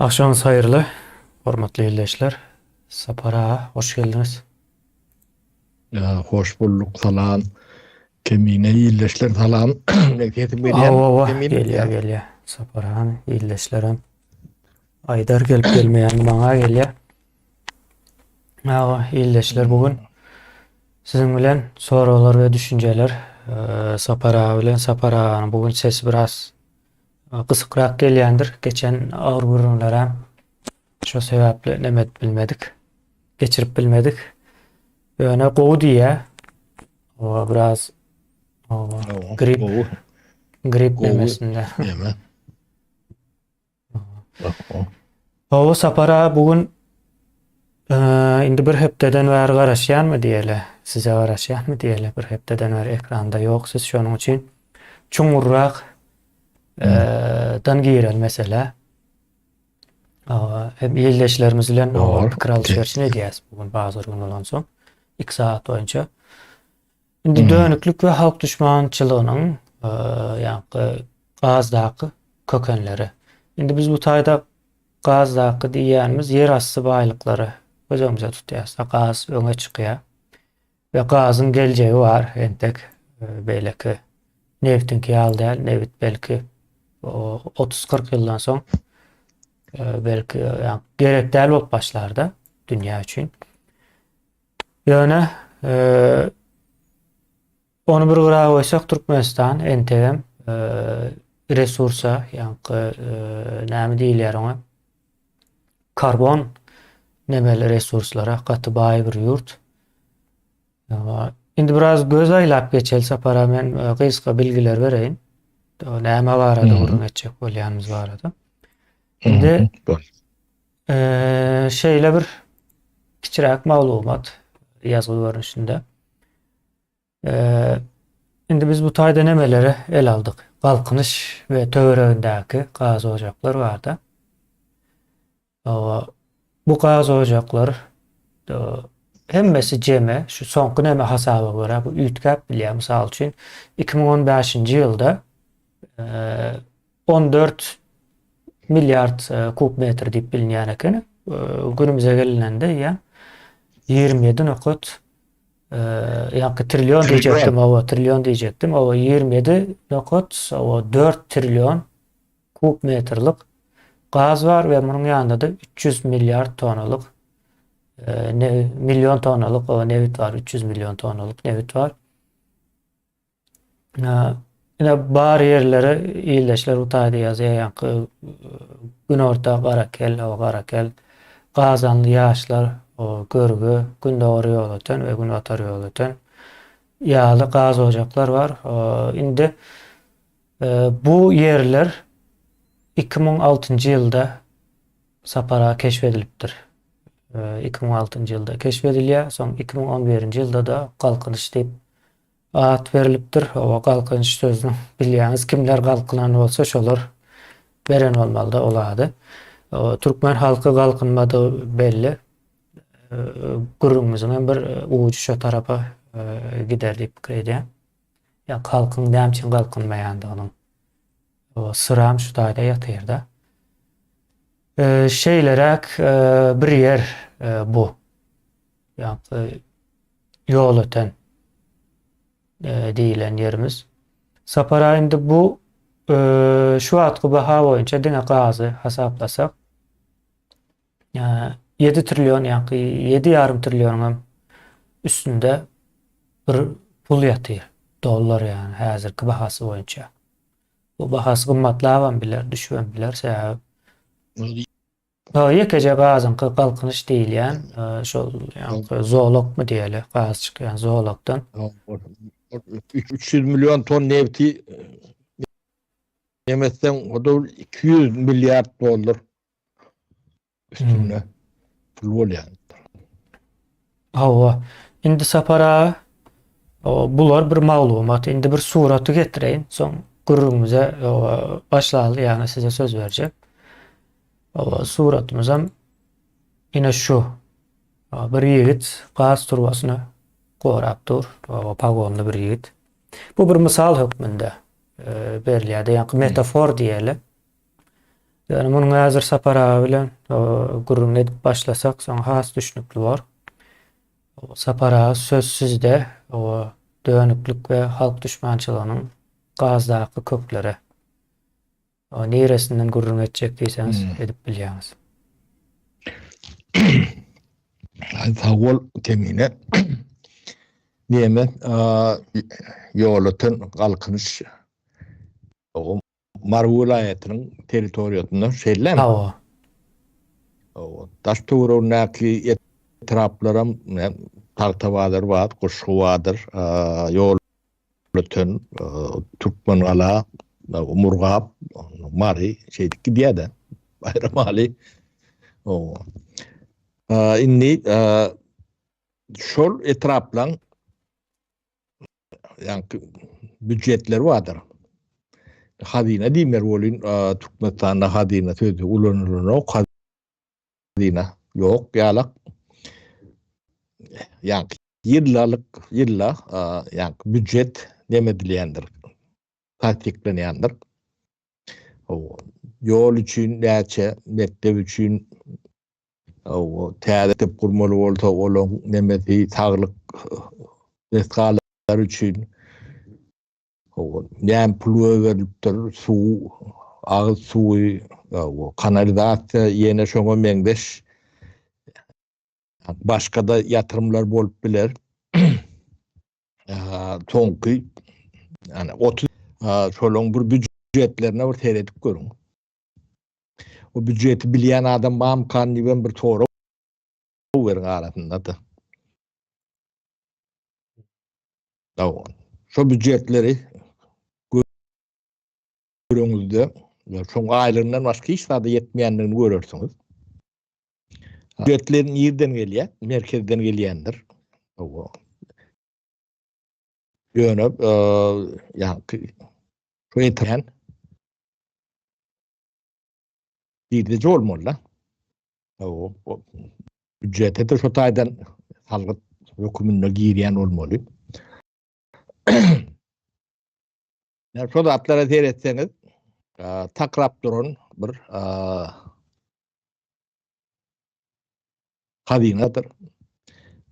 Akşamınız hayırlı, hormatly izleyiciler. Sapara hoş geldiniz. Ya hoş bulduk salam. Kemine iyileşler salam. Neketim geliyen Ava kemin geliyor ya. geliyor. Saparan iyileşlerim. Aydar gelip gelmeyen bana geliyor. Ava iyileşler bugün. Sizin bilen sorular ve düşünceler. Sapara bilen Sapara'nın bugün sesi biraz kısıkrak gelyendir. Geçen ağır gururlara şu sebeple nemet bilmedik. Geçirip bilmedik. Yani qoğu diye. O biraz o, O, grip o, grip o, memesinde. yeme. O. O sapara bugün indi bir hepdeden var garaşyan mı diyele? Size garaşyan mı diyele? Bir hepdeden var ekranda yok. Siz şunun için çumurrak dan giren mesela. Hem iyileşlerimiz bilen o Doğru. fikir alışverişi ne diyez bugün bazı gün olan son 2 saat boyunca. Indi Hmm. dönüklük ve halk düşmançılığının yani gazdaki kökenleri. Indi biz bu tayda gazdaki diýänimiz yer asty baýlykları gözüňimize tutýarsa gaz öňe çykýar we gazyň geljegi bar. Entek beýleki neftinki ýaly däl, neft belki 30-40 ýyldan soň belki ýa gerek däl bolup başlarda dünýä üçin. Ýöne onu bir gara goýsak Türkmenistan entegem resursa ýa-ni näme diýilýär oňa? Karbon nemeli resurslara gaty baý bir ýurt. Indi biraz göz aýlap geçel Sapara men gyska bilgiler bereýin. Näme barada Hmm. gurrun etjek bolýanymyz barada. Hmm. Indi şeýle bir kiçiräk maglumat ýazygy görnüşinde. Indi biz bu taýda nemeleri el aldyk? Galkynyş we töweregindäki gaz ojaklar barda. Bu gaz ojaklar hemmesi jeme şu soňky neme hasaby görä bu üýtgäp bilýär. Mysal üçin 2015-nji ýylda 14 milyard kub metr diýip bilinýän eken. Günümize gelinende ýa 27 ýa-ni trilyon diýjekdim, trilyon diýjekdim. 27,4 trilyon kub metrlik gaz var ve bunun ýanynda da 300 milyar tonalyk milyon tonalyk nevit var. 300 milyon tonalyk nevit var. Ine bar yerlere iyileşler utaýdy ýazýar. Günorta Garakel, gazanly ýaşlar, görgü, gün dogry ýol öten we gün batar ýol öten ýaly gaz ojaklar var. Indi bu yerler 2006-njy ýylda Sapara keşfedilipdir. 2006-njy ýylda keşfedilýär. Soň 2011-nji ýylda da galkynyş diýip at berilipdir. O galkynyş sözüni bilýäňiz kimler galkynan bolsa şolar beren bolmaly da olady. Türkmen halky galkynmady belli. Gurrumyzyň bir uçu şo tarapa gider diýip pikir edýär. Ya halkyň näme galkynmaýandygynyň sıram şu taýda ýatyr da. Şeylerek bir yer bu. Yani yol öten diýilen yerimiz. Sapara indi bu şu atky baha boýunça diňe gazy hasaplasak 7 trilyon ýa-ni 7,5 trilyonyň üstünde bir pul ýatyr. Dollar ýani häzirki bahasy boýunça. Bu bahasy gymmatlabam biler, düşbem biler sebäbi ýekece gazyň galkynyş diýilýän şol ýa-ni zoolog mu diýeli, gaz çykýan zoologdan 300 milyon ton nevti yemezsen o da 200 milyar dolar üstüne pul bolýar. Hawa. Indi Sapara bular bir maglumat. Indi bir suraty getireýin. Soň gurrumyza başlaly ýani size söz berjek. Suratymyzam ine şu. Bir ýigit gaz turbasyny gorapdyr. Pagonly bir ýigit. Bu bir mysal hökmünde berilýär. Ýa-ni metafor diýeli. Yani munuň häzir sapara bilen gurrun edip başlasak soň has düşnükli bar. O sapara sözsüzde o dönüklük we halk düşmançylygynyň gazdaky kökleri. O neresinden gurrun etjek diýseňiz edip bilýäňiz. Tawol kemine niýeme ýolutyn galkynyş o Mar vilayatynyň territoriýasynda şeýlem. Hawa. O Daştuwrundaky etraplarym Tartabalar bar, Goşguwadyr, ýolutyn, Türkmenala, Murgap, Mari şeýdik diýär-de. Bayramali. O inni şol etraplaň ýani büdjetleri bardyr. Hazine diýmer bolyn Türkmenistanda hazine sözü ulanylanyok hazine ýok ýalak. Ýani ýylla ýani büdjet nemedilýändir. Tasdiklenýändir. O ýol üçin näçe, mektep üçin o täze gurmaly bolsa olaň nemedi saglyk esgalar üçin o näme pul berilipdir, suw, agyz suwy, o kanalizasiýa ýene şoňa meňdeş başga da ýatyrymlar bolup biler. Soňky ýani 30 şolaň bir büdjetlerine bir seyredip görüň. O büdjeti bilýän adam bam kandyben bir tora beriň arasynda da. Şo büdjetleri görüňüzde şoň aýlygyndan başga hiç zada ýetmeýändigini görersiňiz. Büdjetler ýerden gelýär, merkezden gelýändir. Ýönüp ýani şo ýetýän diýdi bolmaly. O büdjete de şo taýdan halgyt hökümine girýän bolmaly. Şo zatlara seyretseňiz takrap duran bir hazinadyr.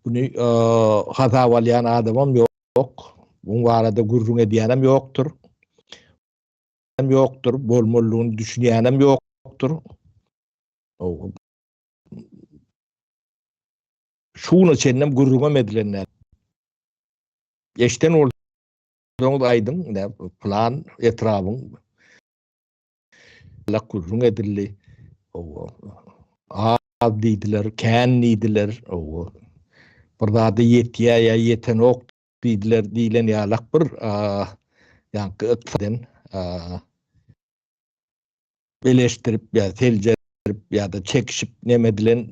Buny hazawalýan adamam ýok. Bu barada gurrun edýänem ýokdur. Bolmalygyny düşünýänem ýokdur. Şunu çennem gurrun edilenler. Eşten olduğunu aydın plan etrafın lak gurrun edildi. Az diýdiler, kän diýdiler. Bir zady ýetýär ýa ýetenok diýdiler diýlen ýalak bir ýani ykdysadan beleşdirip ýa seljerip ýa-da çekişip nemedilen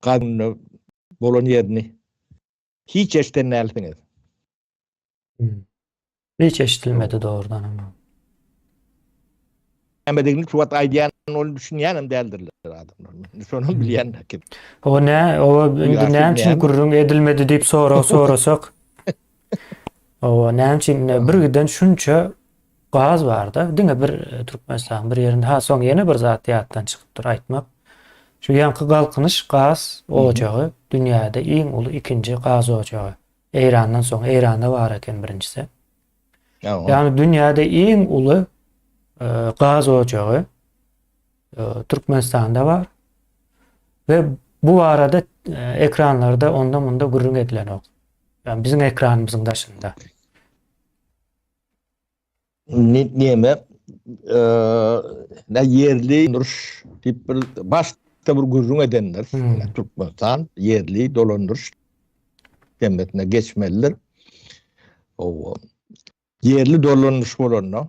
kanun bolan ýerini hiç eşden näliňiz? Hiç eşitilmedi doğrudan ama. Emedegini şuwat aýdýan ol düşünýänem däldirler adamlar. Şonu bilýän kim? O näme üçin gurrun edilmedi diýip sorasak. O näme üçin birgiden şunça gaz barda. Diňe bir Türkmenistan bir ýerinde soň ýene bir zat ýatdan çykypdyr aýtmak. Şu ýanky galkynyş gaz ojagy dünýäde iň uly ikinji gaz ojagy. Eýrandan soň Eýranda bar eken birincisi. Ýani dünýäde iň uly gaz ojagy Türkmenistan'da var ve bu arada ekranlarda onda bunda gurrun edilen o. Yani bizim ekranımızın daşında. Niýeme yerli duruş başta bir gurrun edenler Türkmenistan yerli dolanduruş demetine geçmeliler. O yerli dolanduruş bolanlar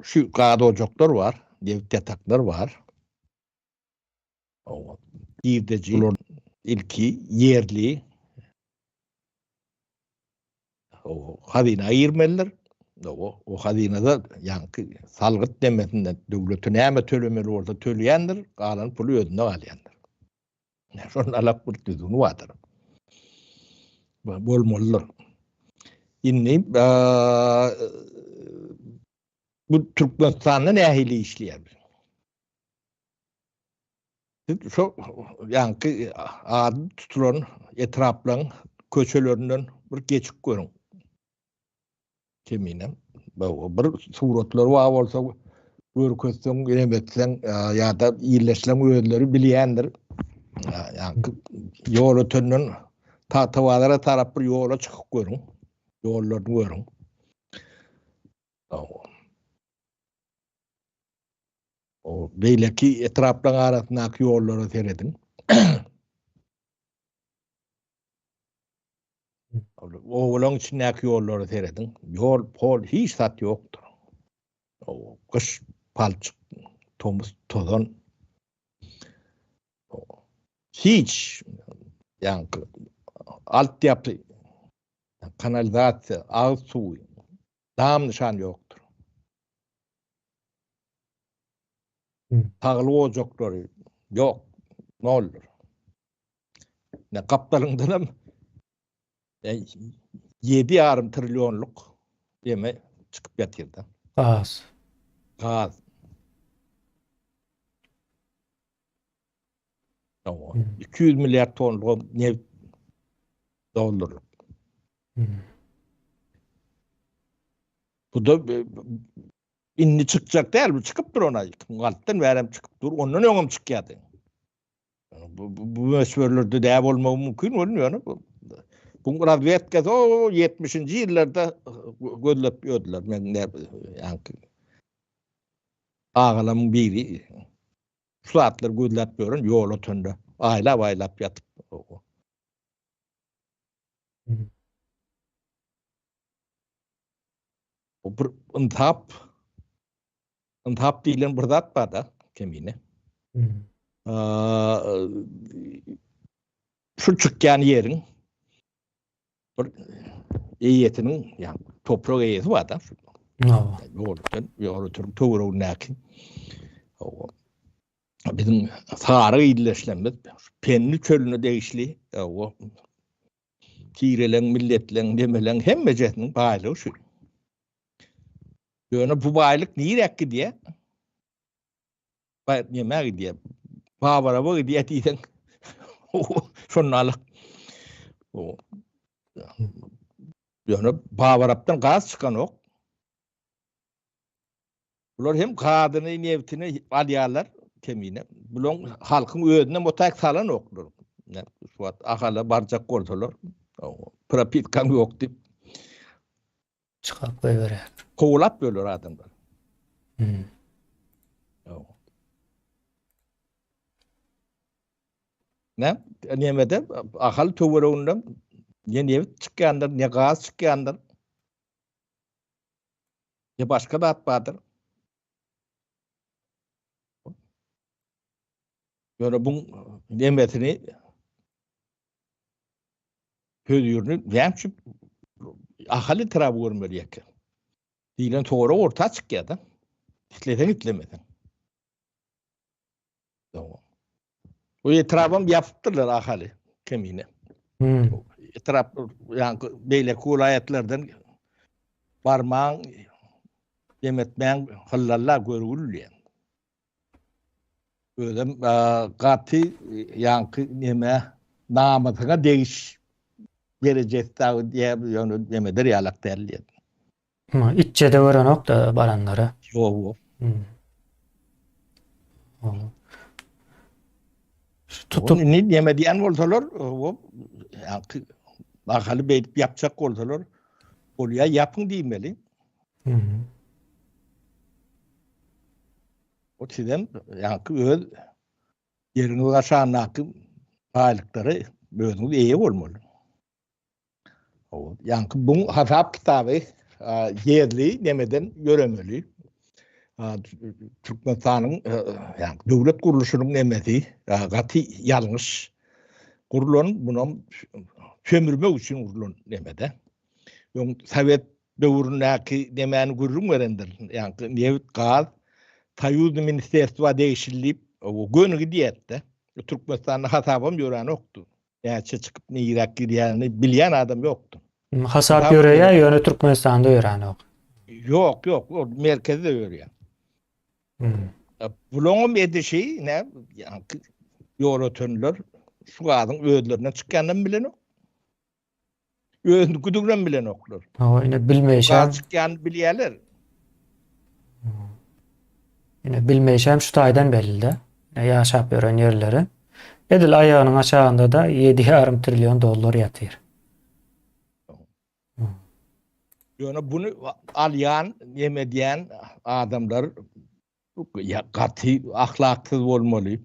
şu gaz ocaklar var, yataklar var. O girdeci ilki yerli o hazine ayırmalılar. O hazinada yankı salgıt demetinden devletin näme tölemeli orada töleýändir, galan pulu özünde galýandyr. Şonun alap bir düzgünü vardır. Bolmalylar. Inni Bu Türkmenistan'da nähili işleýär. Şu yankı ady tutulan etraplaryň köçelerinden bir geçik görüň. Keminem. Bir suratlar var bolsa görkezseň, emetseň ýa-da ýerleşilen öýleri bilýändir. Yankı ýol ötenden tatawara tarap bir ýola çykyp görüň. Ýollaryny görüň. O beýleki etraplaryň arasyndaky ýollary seredin. Oğlan içindeki yolları seyredin. Yol, pol, hiç sat yoktur. O kış, palçık, tomuz, tozon. Hiç yani altyapı, kanalizasyon, ağız suyu, dam nişan yoktur. Tağlı ocakları yok. Ne olur? Ne kaptalından 7,5 trilyonluk yeme çıkıp yatırdı. Gaz. Gaz. Tamam. 200 milyar tonluk neft doldurulur. Bu da inni çıkacak değil mi? Çıkıp dur ona. Alttan verem çıkıp dur. Ondan öňem çıkýardy. Bu mesverlerde de bolmagy mümkin bolmuyor. Bu razvedka o 70-nji ýyllarda gözlep ýördüler. Men ýa-ni ağalamyň biri şu saatlar gözlep ýörün ýol ötünde. Aýlap ýatyp. O bir intihap diýilen bir zat bar da kemine. Şu çykýan ýeriň bir eýetiniň ýa toprak eýeti bar da. Ýol oturup töweregindäki. Bizim sary ýylleşlenmez. Penli çölüne degişli. Kirelen, milletlen, demelen hemme jetiniň baýlygy şu. Ýöne bu baýlyk niýerekki diýe? Näme diýe? Babara bu diýe diýsen. Şonnalyk. Ýöne babarapdan gaz çykan ok. Bular hem gadyny, neftini alýarlar kemine. Bular halkyň özüne motak salan oklar. Suat ahala barjak bolsalar. Propitkam ýok diýip Çıkıp koyuverer. Kovulap bölür adamlar. Ne? Nemede ahal töwereginden ne neft çykýandyr, ne gaz çykýandyr. Ne başga dat bardyr. Ýöne bu nemetini köýürni näçip ahaly tarap görmeli diýilen toğra orta çykýardy. Itlemeden. O etrafam yapıptırlar ahaly kemine. Etraf yani beýle kulaýatlardan barmaň demetmäň hyllarlar görülýär. Özüm gaty ýanky neme namatyna degiş berejek taw diýip ýöne demedir ýalak derler. İççede gören ok da baranlara. Yok. Tutup ne diýen bolsalar, o ahaly beýip ýapjak bolsalar, bolýa ýapyň diýmeli. O tidem ýa-ni öz ýerine gaşanaky baýlyklary özüňiz eýe bolmaly. Ýa-ni bu hasap kitaby yerli nemeden göremeli. Türkmenistanyň yani döwlet guruluşynyň nemesi gaty ýalňyş gurulan bunun sömürmek üçin gurulan nemede. Sowet döwründäki nemäni gurulum berendir. Yani neft, gaz, Taýýuz ministerstva değişilip o gönügi diýetdi. Türkmenistanyň hasabam ýören okdy. Näçe çykyp näýerek girýäni bilýän adam ýokdy. Hasap ýöreýär ýöne Türkmenistanda ýören ok. Yok yok, o merkezde görüyor. Bulunum edişi ne? Yani yol ötönler şu kadın ödülerinden çıkandan bilen o. Ödülü güdüklen bilen oklar. O yine Bu bilmeyişem, kadın çıkan biliyorlar. yine bilmeyişem şu taydan belli de. Yaşap gören yerleri. Edil ayağının aşağında da 7,5 trilyon dolar yatıyor. Yani bunu alyan, yemediyen adamlar ya katı ahlaksız olmalı,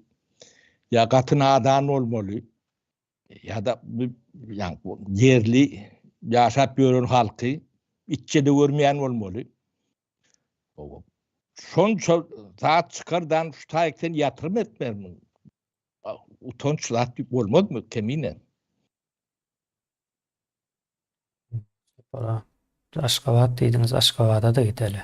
ya katı nadan olmalı, ya da yani yerli yaşap gören halkı iççede görmeyen olmalı. Son saat çıkardan şu tayekten yatırım etmer mi? Utanç saat olmaz mı kemine? Sonra Aşgabat deydiniz, Aşgabat'a da gidelim.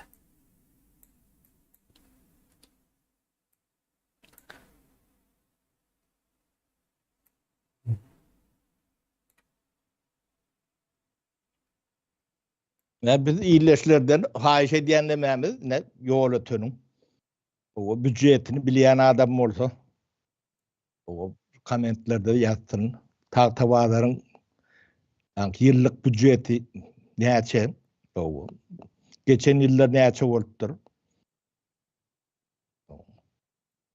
Ne biz iyileşlerden hayiş ediyen dememiz ne yol ötünün. O bütçetini bilen adam olsa o komentlerde yazsın. Tavadaların yani yıllık bütçeti neçe o geçen yıllar neçe oluptur.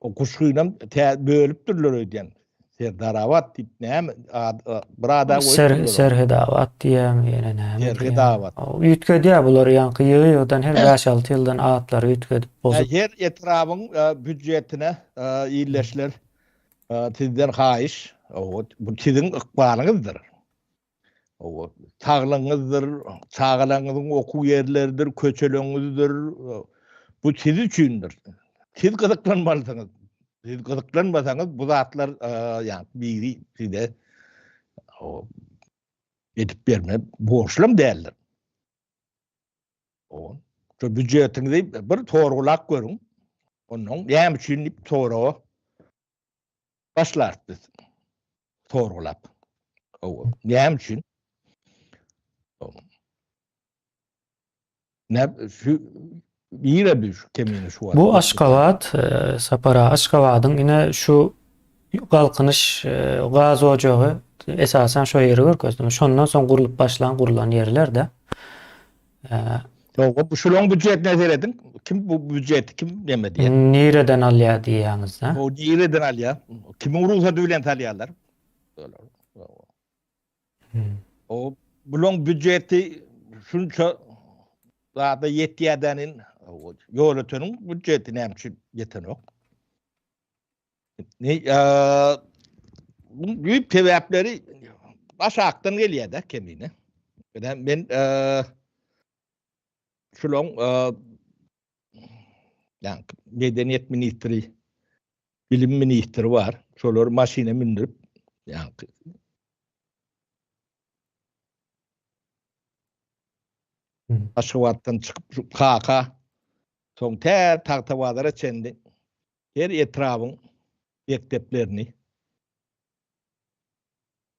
O kuşkuyla bölüp dururlar ödeyen. Serdaravat tip ne burada koyup dururlar. Serhedavat diyem, yine näme diyem. Serhedavat. O ütgediye bular yankı yığıyordan her 5-6 yıldan atları ütgedip bozup. Her etrafın bütçetine iyileşler sizden hayiş. Bu sizin ıkbalınızdır. O tağlanızdır, çağalanızın oku yerleridir, köçelöňüzdür. Bu siz üçündür. Siz gıdıklanmalısınız. Siz gıdıklanmasanız bu zatlar yani biri size o edip verme borçlum değerler. O şu bütçetinizi bir torgulak görün. Onun hem için toru başlardı. Torgulap. O hem için ne şu yine bir kemini şu var. Bu Aşgabat, Sapara Aşgabat'ın yine şu kalkınış gaz ocağı esasen şu yeri görkezdim. Şondan son kurulup kurulan yerler de. Bu şulon bütçet nezer edin? Kim bu bütçet kim demedi ya? Nireden alya diýäňiz da. O nireden alya? Kim ruhsa döwlen talyalar? O bulon bütçeti şunça da yetýädenin yol ötünün bütçeti näme yeten ok. Ne bu büyük sebepleri aşağıdan geliyor da kemine. Ben şulon yani medeniyet ministri, bilim ministri var. Şolar maşine mindirip yani Aşgabat'tan çıkıp kaka son ter tahtavadara çendi. Her etrafın mekteplerini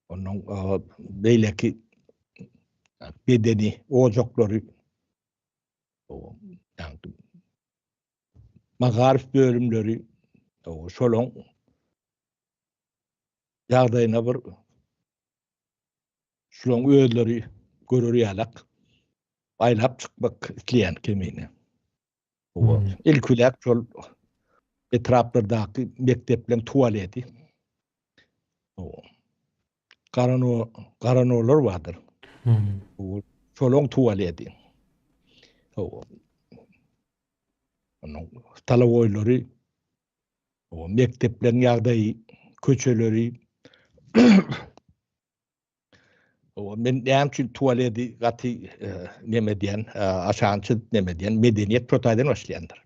onun beyleki bedeni ocakları o yani magarif bölümleri o şolon ýagdaýyna bir şolon öýleri görürýärlik aýlap çykmak isleýän kemine. O ilkülek şol etraplardaky mektepleň tualeti o garanolar bardyr. O şolon tualeti. O onun talaboýlary o mektepleň ýagdaýy, köçeleri o men näme tualeti gaty neme diýen aşançy neme diýen medeniýet protaýdan başlaýandyr.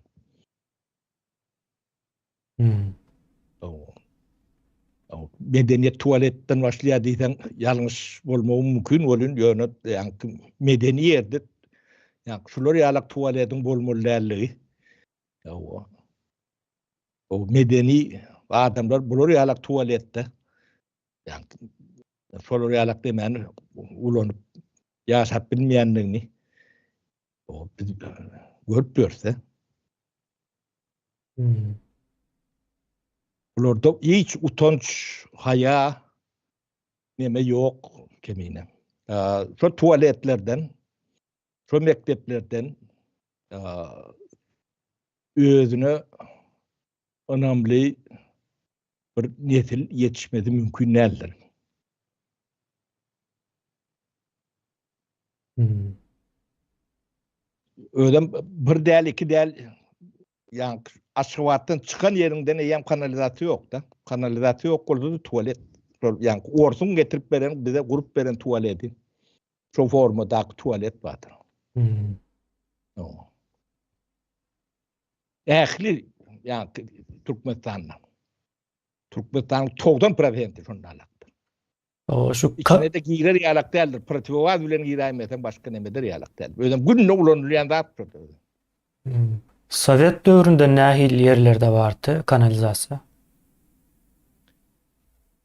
O medeniýet tualetden başlaýar diýsen ýalňyş bolmagy mümkin bolun ýöne ýa-ni medeni ýerde ýa şular ýalak tualetiň bolmaly. O medeni adamlar bular ýalak tualetde ýa şolar ýalak demän ulanyp ýaşap bilmeýändigini O biz görüp görse Hmm. ularda hiç utanç, haya neme yok kemine. Şu tuvaletlerden, şu mekteplerden özüne önemli bir nesil yetişmesi mümkün değildir. Hmm. Ödem bir değil, iki değil, yani Aşgabat'tan çıkan yerinden eyem kanalizasyon yok da. Kanalizasyon yok oldu da tuvalet. Yani orsun getirip veren, bize kurup veren tuvaleti. Şu formadaki tuvalet vardır. Hmm. O. Ehli, yani Türkmenistan'dan. Türkmenistan'ın 90% şundan alaktır. O şu İçine de girer yalak değildir. Prativavaz bilen giremeten başka nemedir yalak değildir. Ödem günne ulanırlayan da Hmm. Sovet dövründe nahil yerlerde vardı kanalizasyon.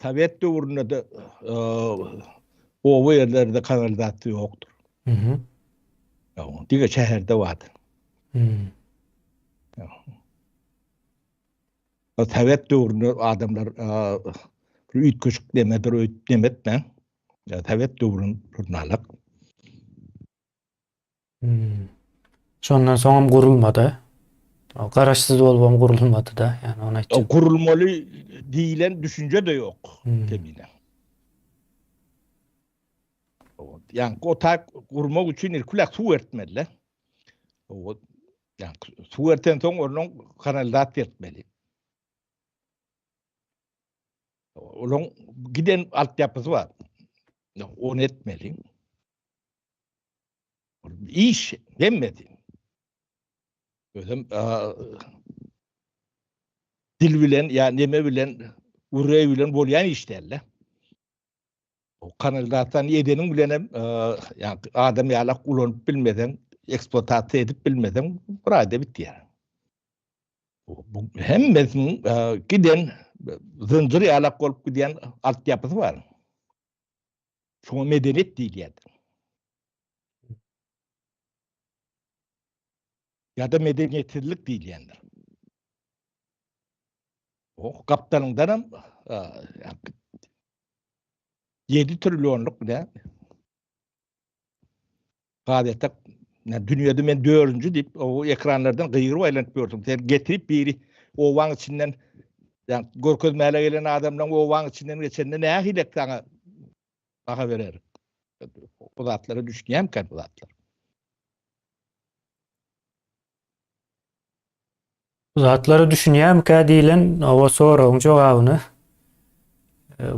Sovet dövründe de o yerlerde kanalizasyon yoktur. Hı hı. Diğer şehirde vardır. Hmm. Sovet dövründe adamlar üyt köşk demedir, öýt demetme. Sovet dövrünün jurnalyk. Hmm. Şondan soňam gurulmady. O garaşsyz bolbam gurulmady da, yani onu O için. kurulmalı diýilen düşünce de yok Hmm. kemine. Yani o tak kurmak için irkulak su vertmeliler. O yani su verten soň onun kanalizat etmeli. Onun giden altyapısı var. Onu etmeli. İş demedi. Özüm dil bilen ya neme bilen urre bilen bolýan işlerle. O kanalizatdan edenin bilenem yani adam ýalak ulanyp bilmeden, eksploatasiýa edip bilmeden bir ayda bitdi yani. Bu hemmesinin giden zıncır ýalak bolup giden altyapysy var. Şoňa medeniyet diýilýär. Ya da medeniyetsizlik diýilýändir. O kaptanyndanam 7 trilyonluk ne? Gadeta dünyada men 4-nji diýip o ekranlardan gyýryp aýlanyp gördüm. Sen getirip biri o waň içinden yani görkezmäle gelen adamdan o waň içinden geçende nähilek saňa baha berer. O zatlara düşýän bu zatlar. Zatlara düşünýärmi-kä diýilen o soragyň jogabyny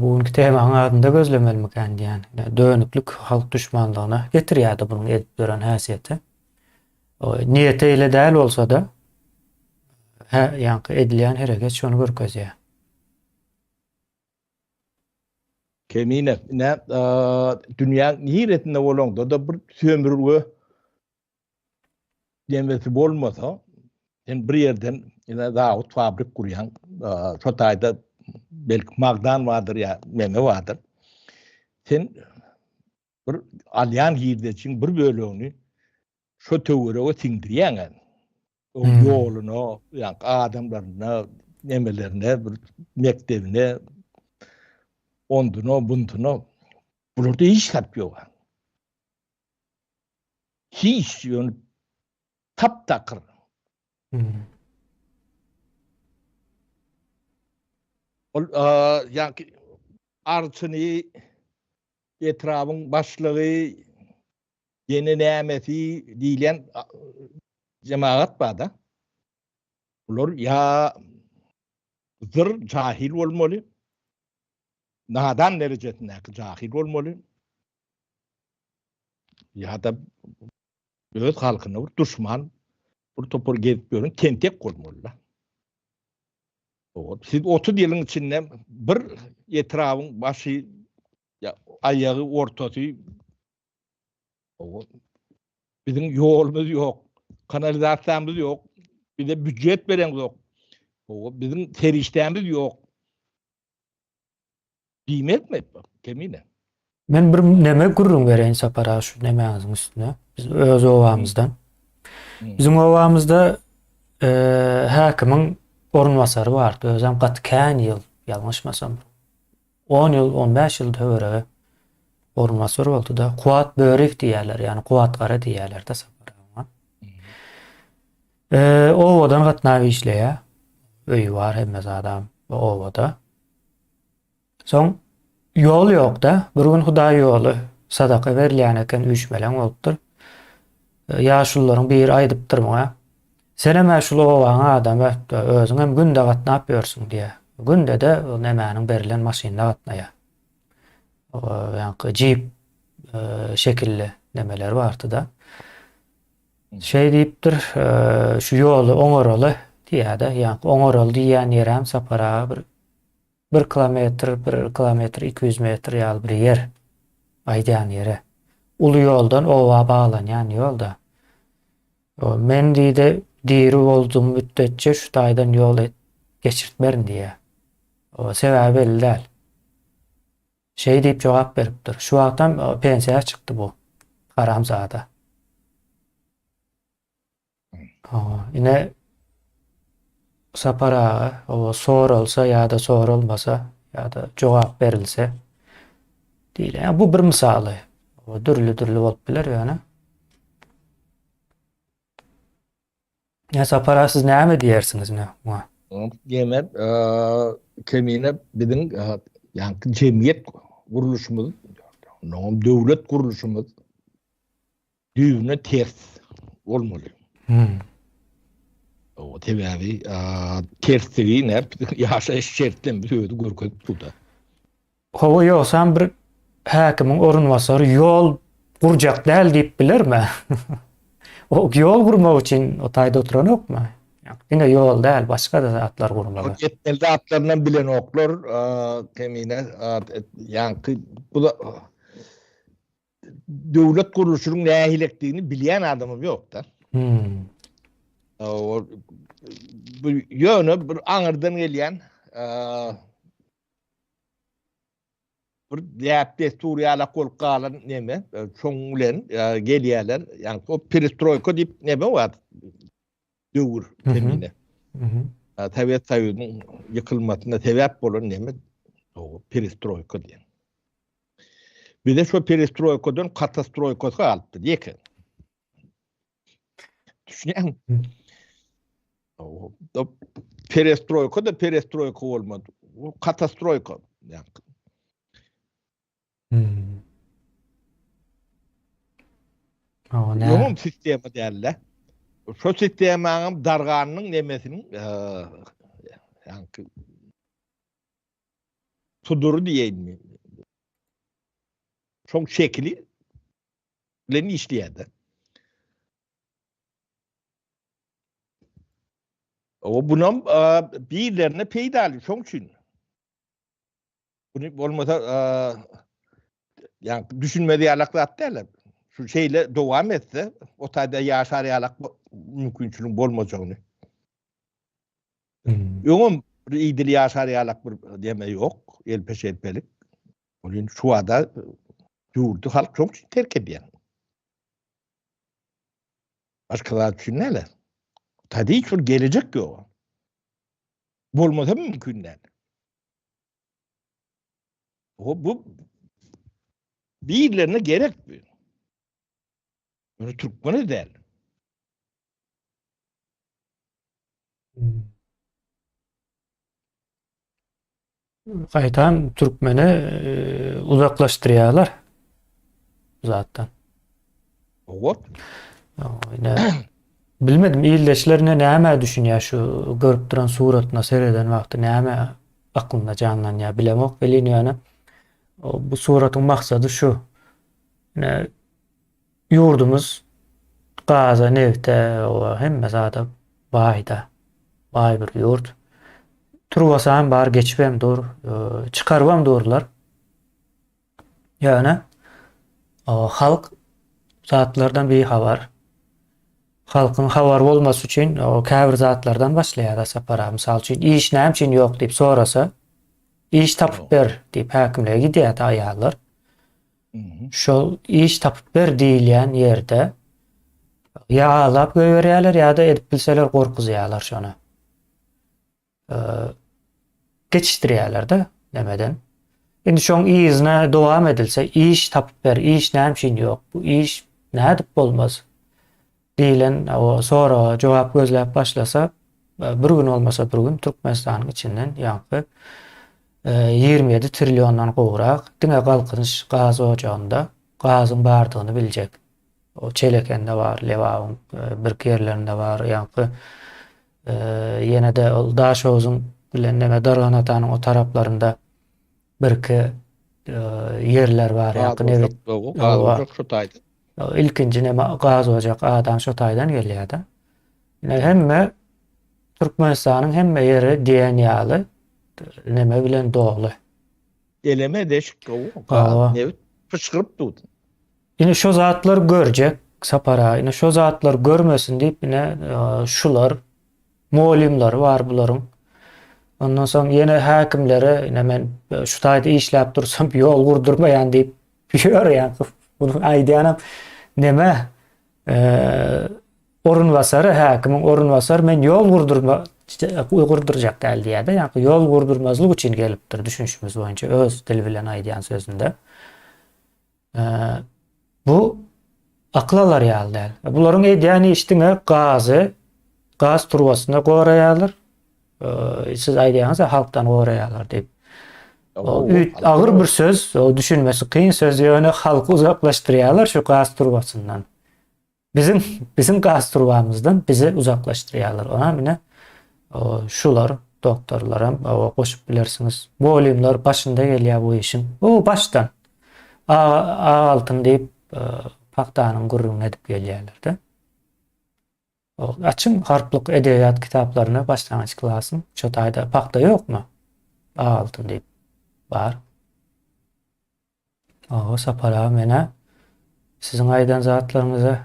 bugünkü temaň adynda gözlemelimiken diýen. Dönüklük halk düşmanlygyna getirýärdi bunyň edip duran häsiýeti. O niýeti ile däl bolsa da ýanky edilýän hereket şonu görkezýär. Kemine ne dünýä niýetinde bolanda da bir sömürge demesi bolmasa sen bir yerden ina da fabrik kurýan şo taýda belki magdan vardır ya meme vardır. Sen bir alyan girdiçin bir bölüğünü şo töwerege siňdirýän. O Hmm. ýoluny, ýa adamlaryna, nemelerine, bir mektebine, onduno, bunduno. Bularda hiç şart ýok. Hiç ýöne taptakır. Hmm. Ol ýa arçyny etrabyň başlygy ýene nämesi diýilen jemaat bar da. Ular ýa zır cahil bolmaly. Nadan derejetinde cahil bolmaly. Ya da öz halkyna bir düşman, bir topur gezip görün, tentek bolmaly. O siz 30 ýylyň içinde bir etrabyň başy, ya aýagy, ortasy o bizim ýolumuz ýok, kanalizasiýamyz ýok, bize büdjet beren ýok. O bizim terişdämiz ýok. Diýmekmi? Kemine? Men bir neme gurrun bereýin sapara şu nemäňiziň üstüne. Biz öz obamyzdan. Bizim ovamızda häkimin orunmasary bardy. Özüm gatykän ýyl, ýalňyşmasam 10 ýyl, 15 ýyl töwerege orunmasary boldy da. Kuwat Börik diýerler, ýani Kuwat Gara diýerler da Sapara. Owadan gatnaşyp işleýär. Öýü bar hemmez adam owada. Soň ýol ýok da. Bir gün Hudaý ýoly sadaka berilýän eken 3 melen bolupdyr. Ýaşullaryň biri aýdypdyr muňa. Sen hem şul owaň adamy özüň hem günde gatnap ýörsiň diýe. Günde de nämäniň berilen maşynda gatnaýar. Ýani jeep şekilli nemeler bardy da. Şey diýipdir, şu ýoly oňoraly diýär-de, ýani oňoraly diýen ýerem Sapara bir kilometr 200 metr ýaly bir yer. Aýdýan ýere. Ulu ýoldan owa baglanýan ýolda. Men diýdi, diri boldum müddetçe şu taýdan ýol geçirtmerin diýe. O sebäbi belli däl. Şey diýip jogap beripdir. Şu wagtdan pensiýa çykdy bu. Garamzada. Ine Sapara o sorulsa ýa-da sorulmasa ýa-da jogap berilse diýile. Bu bir misaly. O dürli bolup biler ýani. Ya Sapara siz näme diýersiňiz ne? Diýemem, kemine biziň ýani jemgyýet guruluşymyz, noňam döwlet guruluşymyz düýüne ters bolmaly. O sebäbi tersligi näp ýaşaýyş şertlen bir öýdi görkezip durdy. Hawa ýoksam bir häkimiň orunmasary ýol gurjak däl diýip bilerme? O ýol gurmak üçin o taýda oturan okma? Ýa-da ýol däl, başga da zatlar gurmaly. Etmelde atlarından bilen oklar kemine ýani bu da döwlet guruluşynyň nähilekdigini bilýän adamym ýok da. Bu ýöne bir aňyrdan gelýän bir diýäpde Suriýala kolkalan neme çoň bilen gelýärler, ýani o perestroýka diýip neme bar? Döwür kemine. Tabiat Soýuzynyň ýykylmasyna sebäp bolan neme? O perestroýka diýen. Bir de şu perestroýkadan katastroýkasy galypdy diýek. Düşünýän? O perestroýka bolmady. O katastroýka. Ýöňüm sistema diýerler. Şu sistemaň darganynyň nemesiniň ýani tuduru diýeýin. Şoň şekli bilen işleýärdi. O bunun birlerine peýdali şoň üçin. Bunu bolmasa ýani düşünmedi ýalaklat derler. Şu şeyle dowam etse o taýda ýaşar ýalak mümkinçilik bolmajagyny. Ýöňüm bir idil ýaşar ýalak bir deme ýok, elpeşelpelik. Olin şu wada ýurdu halk şoň üçin terk edýän. Başkalar üçin näle? Tabii ki gelecek yok. Bolmasa mümkün değil. Bu birilerine gerek bir. Bunu Türkmen'e değil. Gaýtan Türkmeni uzaklaşdyrýarlar zatdan. O. Bilmedim, ýyldaşlarına näme düşünýär şu görüp duran suratyna sereden wagty näme aklynda janlanýar bilemok. Belin ýani bu suratyň maksady şu. Ýurdumuz Gaza, Nevte, o hemme zada baýda. Baý bir ýurt. Turwasam bar geçipem dur, çykarwam durlar. Ýani halk zatlardan bir habar. Halkyň habar bolmasy üçin o käbir zatlardan başlaýar da Sapara. Mysal üçin iş näme üçin ýok diýip sorasa, iş tapyp ber diýip häkimle gidýär aýallar. Şol iş tapyp ber diýilýän ýerde Ya alap göýberýärler ýa-da edip bilseler gorkuzýarlar şonu. Ee, Geçişdirýärler-de nemeden. Indi şoň izine dowam edilse, iş tapyp ber, iş näme ýok. Bu iş nädip bolmaz diýilen o sonra jogap gözläp başlasa, bir gün olmasa bir gün Türkmenistanyň içinden ýa-da 27 trilyondan gowrak diňe galkynç gaz ojagynda gazyň bardygyny biljek. O Çelekende var, Lewagyň bir yerlerinde var, ýa-da ýene-de Daşowyň bilen näme Dargan atanyň o taraplarynda birki yerler var, ýa-da näme Gaz ojak şu taýda. ilkinji näme gaz ojak adam şu taýdan gelýär-de. Hemme Türkmenistanyň hemme ýeri DNA'ly näme bilen dogly. Eleme deşik Gawa. ne fışkırıp durdu. Ine şo zatlar görjek sapara, ine şo zatlar görmesin diýip ine şular muallimler var bularyň. Ondan soň ýene häkimlere ine men şu taýda işläp dursam ýol gurdurmaýan diýip ýörýär. Bunu aýdýanam näme? Orunbasary, häkimiň orunbasary men ýol gurdurjak däl diýär-de. Ýa-ni ýol gurdurmazlyk üçin gelipdir düşünşimiz boýunça öz dili bilen aýdýan sözünde. Bu aklalar ýaly däl. Bularyň eýdýäni işdiňe gaz turbasyna goraýarlar. Siz aýdýaňyz halkdan goraýarlar diýip. Agyr bir söz, o düşünmesi kıyın söz ýöne halky uzaklaşdyrýarlar şu gaz turbasyndan. Bizim gaz turbamızdan bizi uzaklaşdırýarlar. Ona mine şular doktorlaram goşup bilersiňiz. Bu olimler başynda gelýär bu işin. O baştan altın diýip paktanyň gurruna edip gelýärler-de. Açın harplyk edebiýat kitaplaryny başlangyç klasym. Şu taýda pakta ýokmu? Altın diýip bar. Sapara mene sizin aýdan zatlaryňyzy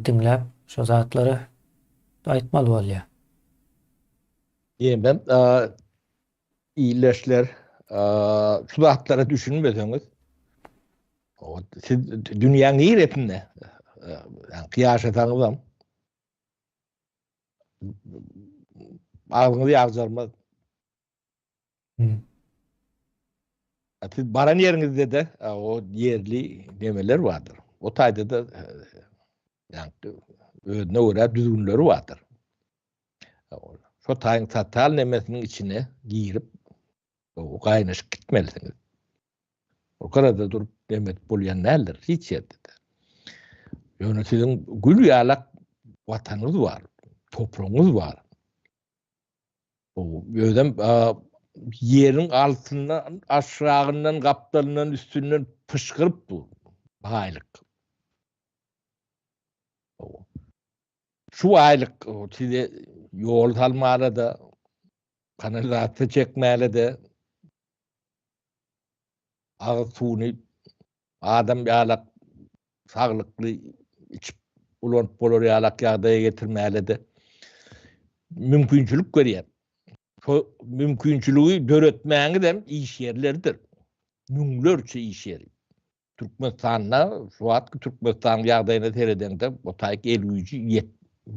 dinläp şu zatlary aýtmaly bolýar. Ben iyileşler şu zatlara düşünmeseniz siz dünýäň ýerinde kıyas etaňyzam ağzınızı yağcırmaz. Siz baran yerinizde de o yerli demeler vardır. O taýda da yani ödüne uğra düzgünleri vardır. Şu taýyň satal nemesinin içine girip o gaynaşıp gitmelisiniz. O kadar durup demet bolýan näler hiç ýerde de. Ýöne sizin gül ýalak watanyňyz var, topragyňyz var. O ýönem yerin altından, aşağından, kaptalından, üstünden pışkırıp bu aylık. Şu aylık size yol salmalı da, kanalizasyon çekmeli de, ağız suyunu adam yalak sağlıklı içip ulanıp bolor yalak yağdaya getirmeli de mümkünçülük görýär. Şu mümkünçülüğü döretmäňi dem iş yerleridir. Müňlerçe iş yeri. Türkmenistan'da şu wagtky Türkmenistan ýagdaýyna seredende bu taýyk el güýji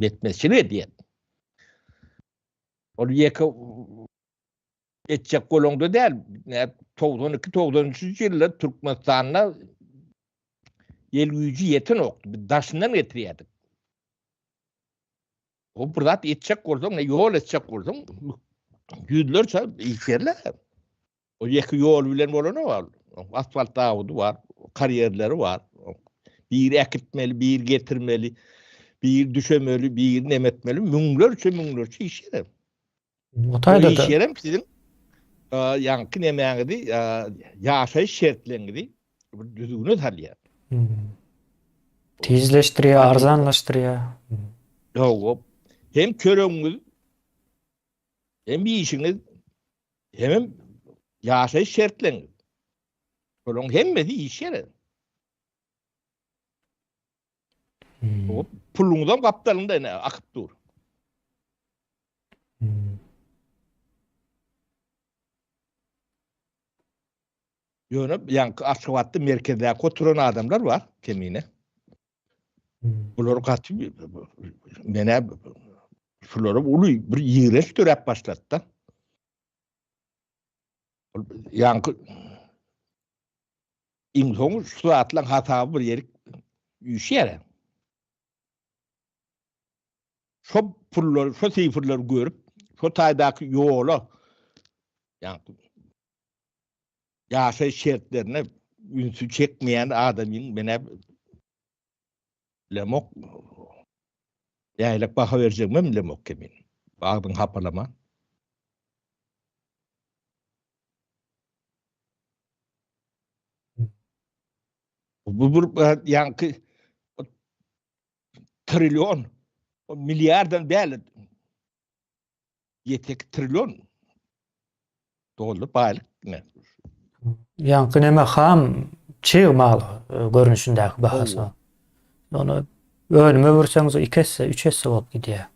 yetmezçilik edýär. Ol ýeke etjek bolňda däl. 92-93 ýyllar Türkmenistan'da el güýji ýeten okdy. Bir daşyndan getirýärdik. O bir zat etjek bolsaň, ýol etjek bolsaň yüzlerce iş yerler. O ýeki ýol bilen bolany var. Asfalt dağıdı var, kariyerleri var. Bir ekitmeli, bir getirmeli, bir düşemeli, bir nemetmeli. Müňlerçe iş yer. O taýda iş yerim sizin ýanky nemäňidi, ýaşaýyş şertlerini düzgün edýär. Tizleşdirýär, arzanlaşdyrýar. Ýok, hem köreňiz, hem bir işiniz, hem ýaşaýyş şertlerini. Bolon hemmesi iş yer. O puluňdan kaptalynda akyp dur. Ýöne ýanky Aşgabatda merkezde oturan adamlar var kemine. Bular gaty mene şolary uly bir ýigreç törep başlatdy. Ýanky insoň şu atlan hata bir ýeri üşýär. Şo pullar, şo sifirler görüp, şo taýdaky ýola ýanky ýaşaýyş şertlerine ünsü çekmeýän adamyň mene lemok ýaýlak baha berjegmem lemok kemin. Bagdyň hapalama. Bu bir ýanky trilyon, milyardan bäli ýetek trilyon dollar baýlyk ne? Ýanky näme ham çygmaly görünüşindäki bahasy. Onu önüme vursaňyz 2 esse, 3 esse bolup gidýär.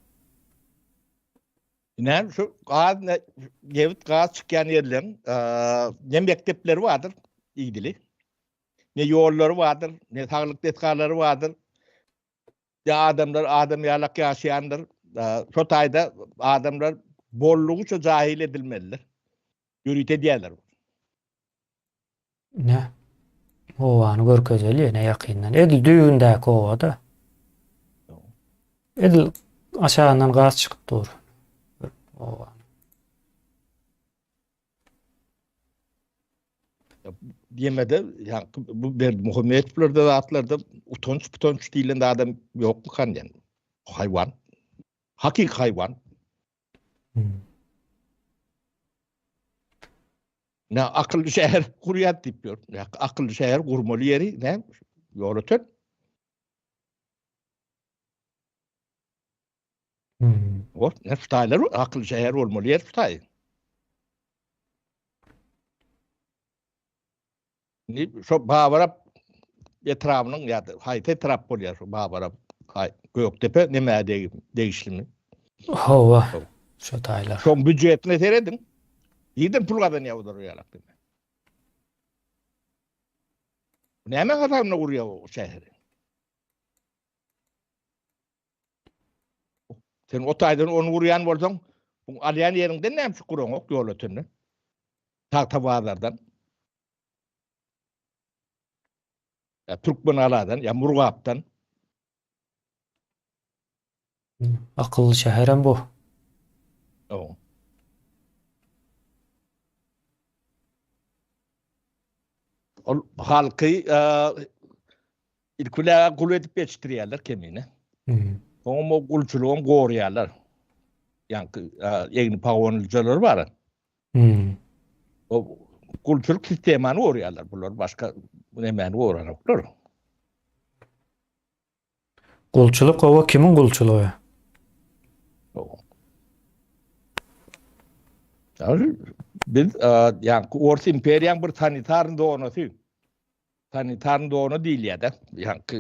Näme şu gaz gewit gaz çykýan ýerler, ne mektepleri vardır ilgili. Ne ýollary vardır, ne saglyk detgalary vardır. Ya adamlar adam ýalak ýaşaýandyr. Şo taýda adamlar bollugy şo jahil edilmeliler. Ýürüt edýärler. Ne? Owany görkezeli ne ýakyndan. Edil düýündäki owa da. Edil aşağından gaz çykyp dur. Owa. Diýmede bu Muhammedlerde zatlarda utanç diýilende adam ýokmy kanýan? Haýwan. Hakik haýwan. Ne akıllı şehir kuruyat diyor. Ne akıllı şehir kurmalı yeri ne? Ýolatyn. O ne tutaylar akıllı şehir olmalı yer tutay. Ni şo Babara etrawynyň ýa-da haýta etrap bolýar şo Babara Göktepe näme değişlimi. Howa. Şo taýlar. Şo büdjetine teredin. Ýeden pulgadan ýawdyr ýalak deme. Näme hatamna gurýar o şäheri? Sen o taýdan onu gurýan bolsaň, bu alýan ýerinden näme şükürüň ok ýolatynny? Taýtabazardan. Ya Türkmenaladan, ya Murgapdan. Akıllı şäherem bu. O. Ol halky ilkule gul edip geçtirýärler kemine. Oňa gulçulugyny gorýarlar. Ýanky ýegni pagonyjylar bar. O gulçuluk sistemany gorýarlar. Bular başga nämäni goranoklar. Gulçuluk owa kimin gulçulugy? Biz ýanky Orta imperiýaň bir sanitarny donosy. Sanitarny dono diýilýär-de. Ýanky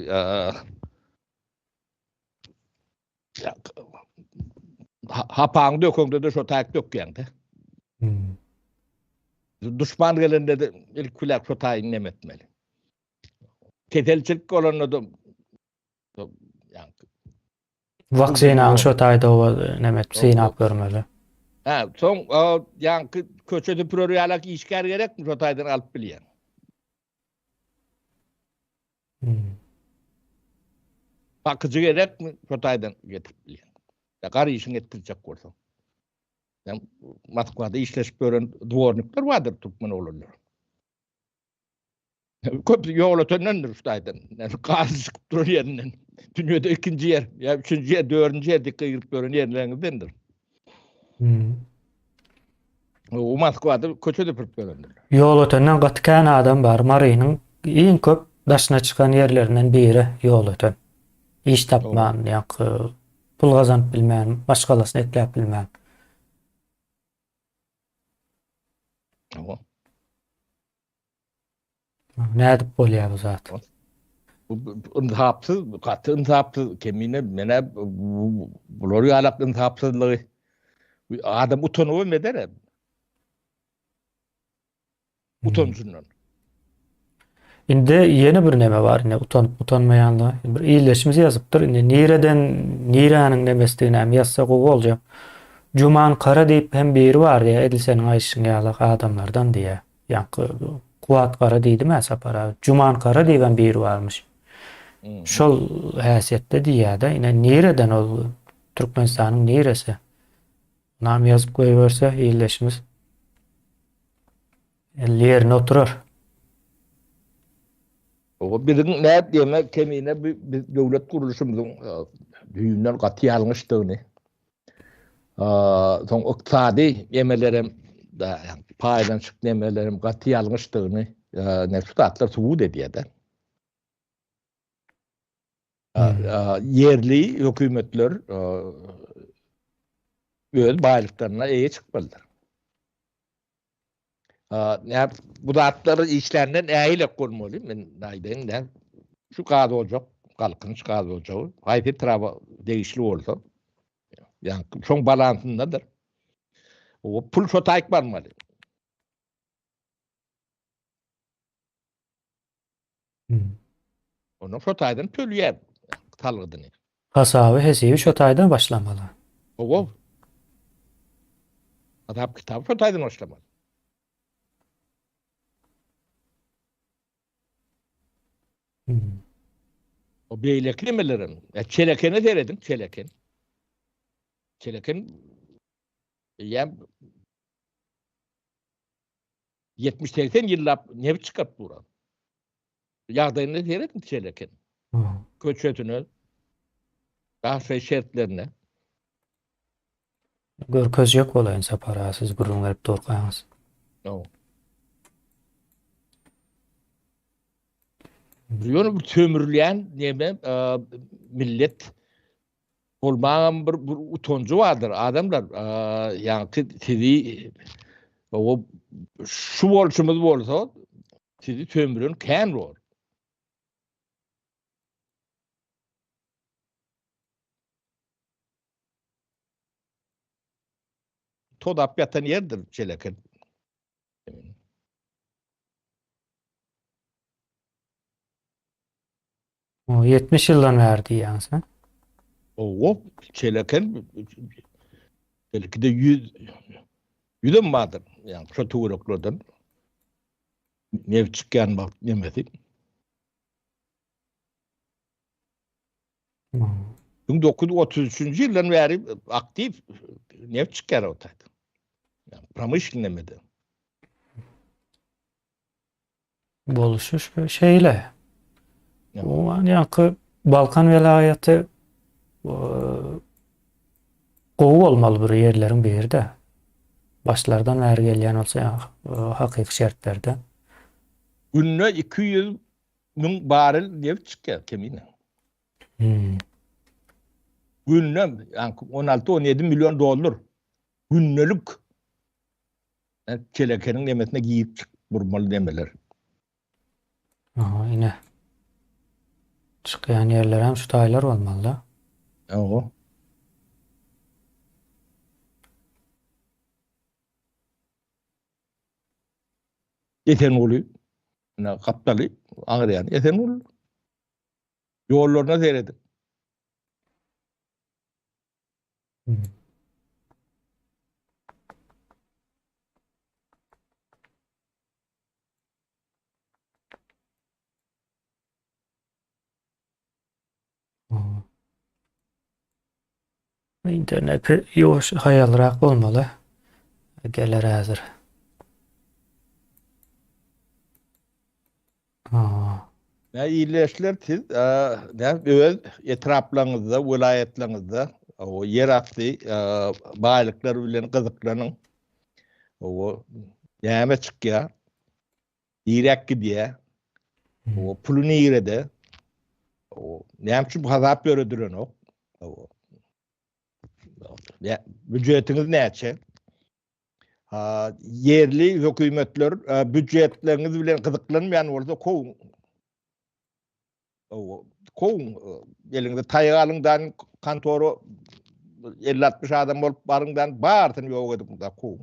hapaň döküňde de şo taýyp dökýär-de. Düşman gelende de ilk kulak şo taýyny nemetmeli. Ketelçilik bolanda da ýanky Waksinaň şo taýda owa nemet synap görmeli. Ha, soň ýanky köçede prorýalak işgär gerekmi şo taýdan alyp bilýär. Bakyjy gerekmi şo taýdan getirip bilýär. Ya gary işin etdirjek bolsa. Yani Moskvada işleşip gören dwornikler vardır Türkmen oğullar. Köp ýolatyndandyr şu taýdan. Yani gazy çykyp durar ýerinden. Dünýede ikinji yer, ya üçüncü yer, dördüncü yer dikkat girip gören yerlerindendir. O Moskvada köçede pırp görendir. Ýol ötenden gatykän adam bar. Marynyň iň köp daşyna çykan yerlerinden biri ýol öten. İş tapman, ýa pul gazanyp bilmän, başgalasyny etläp bilmän. Nädip bolýar bu zat? Intihapsız, katı intihapsız kemine mene bular ýalak intihapsızlygy. Adam utanyp eder. Utanjyndan. Indi yeni bir neme var, ine utanıp utanmayanla bir iyileşimiz yazıptır. Indi nireden niranın nemesdigini hem yazsak o bolja. Cuman Kara deyip hem biri var ya Edilsenin Ayşin yağlak adamlardan diye. Yankı Kuvat Kara deydi mi sapara. Cuman Kara diye ben biri varmış. Mhm. Şol häsiýetde diýýär-de, ine nireden ol Türkmenistanyň niresi? Nam yazıp goýberse iyileşimiz ýerine oturar. O bizim näp diýme kemine bir döwlet guruluşymyzyň düýünden gaty alňyşdygyny. Soň iqtisady emelerim da paýlançyk nemelerim gaty alňyşdygyny näpsutatlar subut edýär-de. Yerli hökümetler öz baýlyklarına eýe çykmalydyr. Bu zatları işlerinden äýilek bolmaly. Men aýdyn, şu gaz boljak, galkynç gaz boljagy, haýsy taraba degişli bolsa, ýani şoň balansyndadyr. O pul şo taýyk barmaly. Onu şo taýdan tölýär talgydyny. Hasaby hesibi şo taýdan başlamaly. O adap kitap şo taýdan başlamaly. O beýlekli nimelerim. Çelekeni deredim, çeleken. Çeleken ýa 70-80 ýyllap nep çykaپ duran. Ýagdaýyny deredim çeleken. Köçetine, gaşy şertlerine. Görköz ýok bolaýyn sapara siz gurrun berip dorkaňyz. O. Ýöne bu tömürleýän näme millet bolmagan bir utanjy bardyr. Adamlar ýani tizi o şu bolşumyz bolsa tizi tömürün kän bol. Todap ýatan ýerdir çeleken. O 70 ýyldan bäri diýýäňiz ha? O çeleken belki de 100 bardyr. Yani şu tuğraklardan nev çıkan bak nemesi. 1933 yıldan beri aktif nev çıkar ortaydı. Yani pramyshlenmede. Boluşuş bir şeyle. Ya. O ýanky Balkan welaýaty gowy bolmaly bir ýerleriň birinde. Başlardan bäri gelýän bolsa hakyky şertlerde. Günne 200.000 barel nev çıkar kemine. Günne yani 16-17 milyon dolar günnelik çelekenin nemesine giyip vurmalı demeler. Aha, ine. Çıkýan ýerler hem şu taýlar bolmaly da. O. Eten oluyor. Kaptalı, ağrıyan eten oluyor. Yollarına seyredin. İnternet ýoş haýalrak bolmaly. Geler häzir. İyileşler siz öz etraplarınızda, vilayetleriniźde o yer asty baýlyklar bilen gyzyklanyň o ýame çykýar. Direk gidýär. O puluny ýerede o näme bu hazap berediren o. Ya büdjetiniz näçe? Yerli hökümetler büdjetleriniz bilen gyzyklanmayan bolsa kow. O kow elinde taýgalyňdan kantory 50-60 adam bolup baryňdan bartyny ýok edip da kow.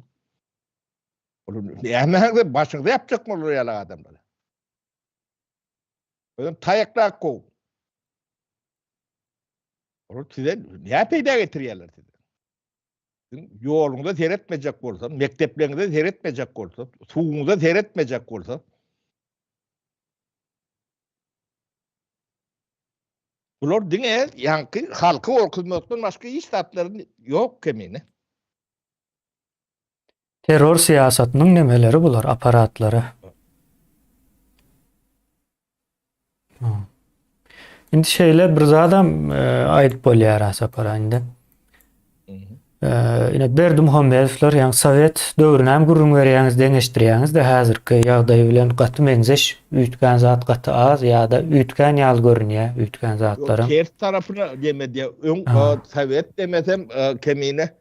Näme başyňda ýapjak bolar ýaly adamlar. Tayakrak kov. Onu size ne peyda getiriyorlar size? Yolunda seyretmeyecek olsa, mekteplerinde seyretmeyecek olsa, suğunuda seyretmeyecek olsa, bular dine yankı halkı orkuzmaktan başka iş tatların yok kemine. Terör siyasatynyň nemeleri bular, aparatlary. Indi şeýle bir zadam aýdyp bolýar asapara indi. Ine Berdimuhamedowlar ýa Sowet döwrüne gurrun berýäňiz, deňeşdirýäňiz-de häzirki ýagdaý bilen gaty menzeş, üýtgän zat gaty az ýa-da üýtgän ýaly görünýär, üýtgän zatlaryň. Ters tarafına demedi. Ön Sovet demesem kemine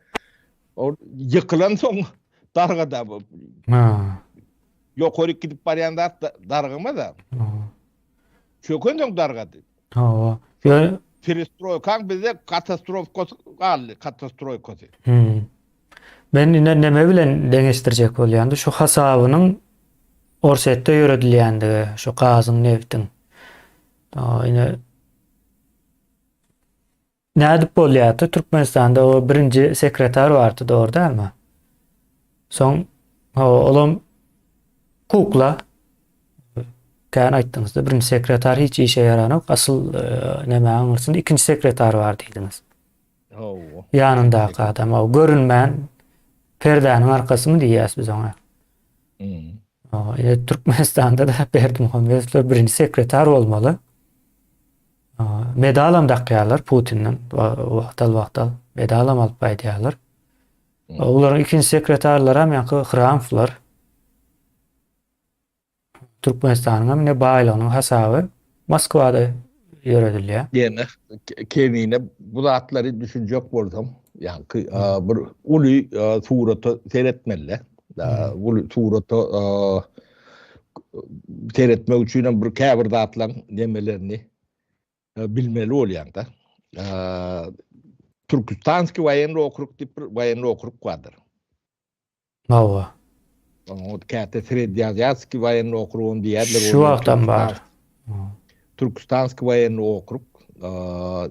o yıkılan son dargada bu. Ýokary gidip barýanda dargama da. Çökön soň dargady. Perestroýka bize katastrofikosy. Ben ine neme bilen deňeşdirjek bolýandy? Şu hasabynyň orsetde ýöredilýändigi, şu gazyň neftin. Ine nädip bolýardy? Türkmenistanda o birinji sekreter bardy, dogry dälmi? Soň olam kukla kan aýtdyňyzda birinji sekreter hiç işe ýaranok, asyl neme aňyrsyn ikinji sekreter bar diýdiňiz. Ýanyndaky adam, o görünmän perdäniň arkasyny diýýäs biz oňa. Türkmenistanda da Berdimuhamedowlar birinji sekreter bolmaly. Medalam dakýarlar Putinden, wagtal medalam alyp baýdýarlar. Olaryň ikinji sekreterleri hem ýa-da Hramowlar. Türkmenistanyň ne baýlygynyň hasaby Moskwada ýöredilýär. Ýene kenine bu zatlary düşünjek bolsam, ýa-ni bir uly suraty seyretmeli. Uly suraty seyretmek üçin bir käbir zatlaryň demelerini bilmeli bolýar-da. Türkistanski waýenly okrug diýip bir waýenly okrug bardyr. O käte Sredýazyaski waýenly okrugyny diýerler. Şu wagtdan bar. Türkistanski waýenly okrug,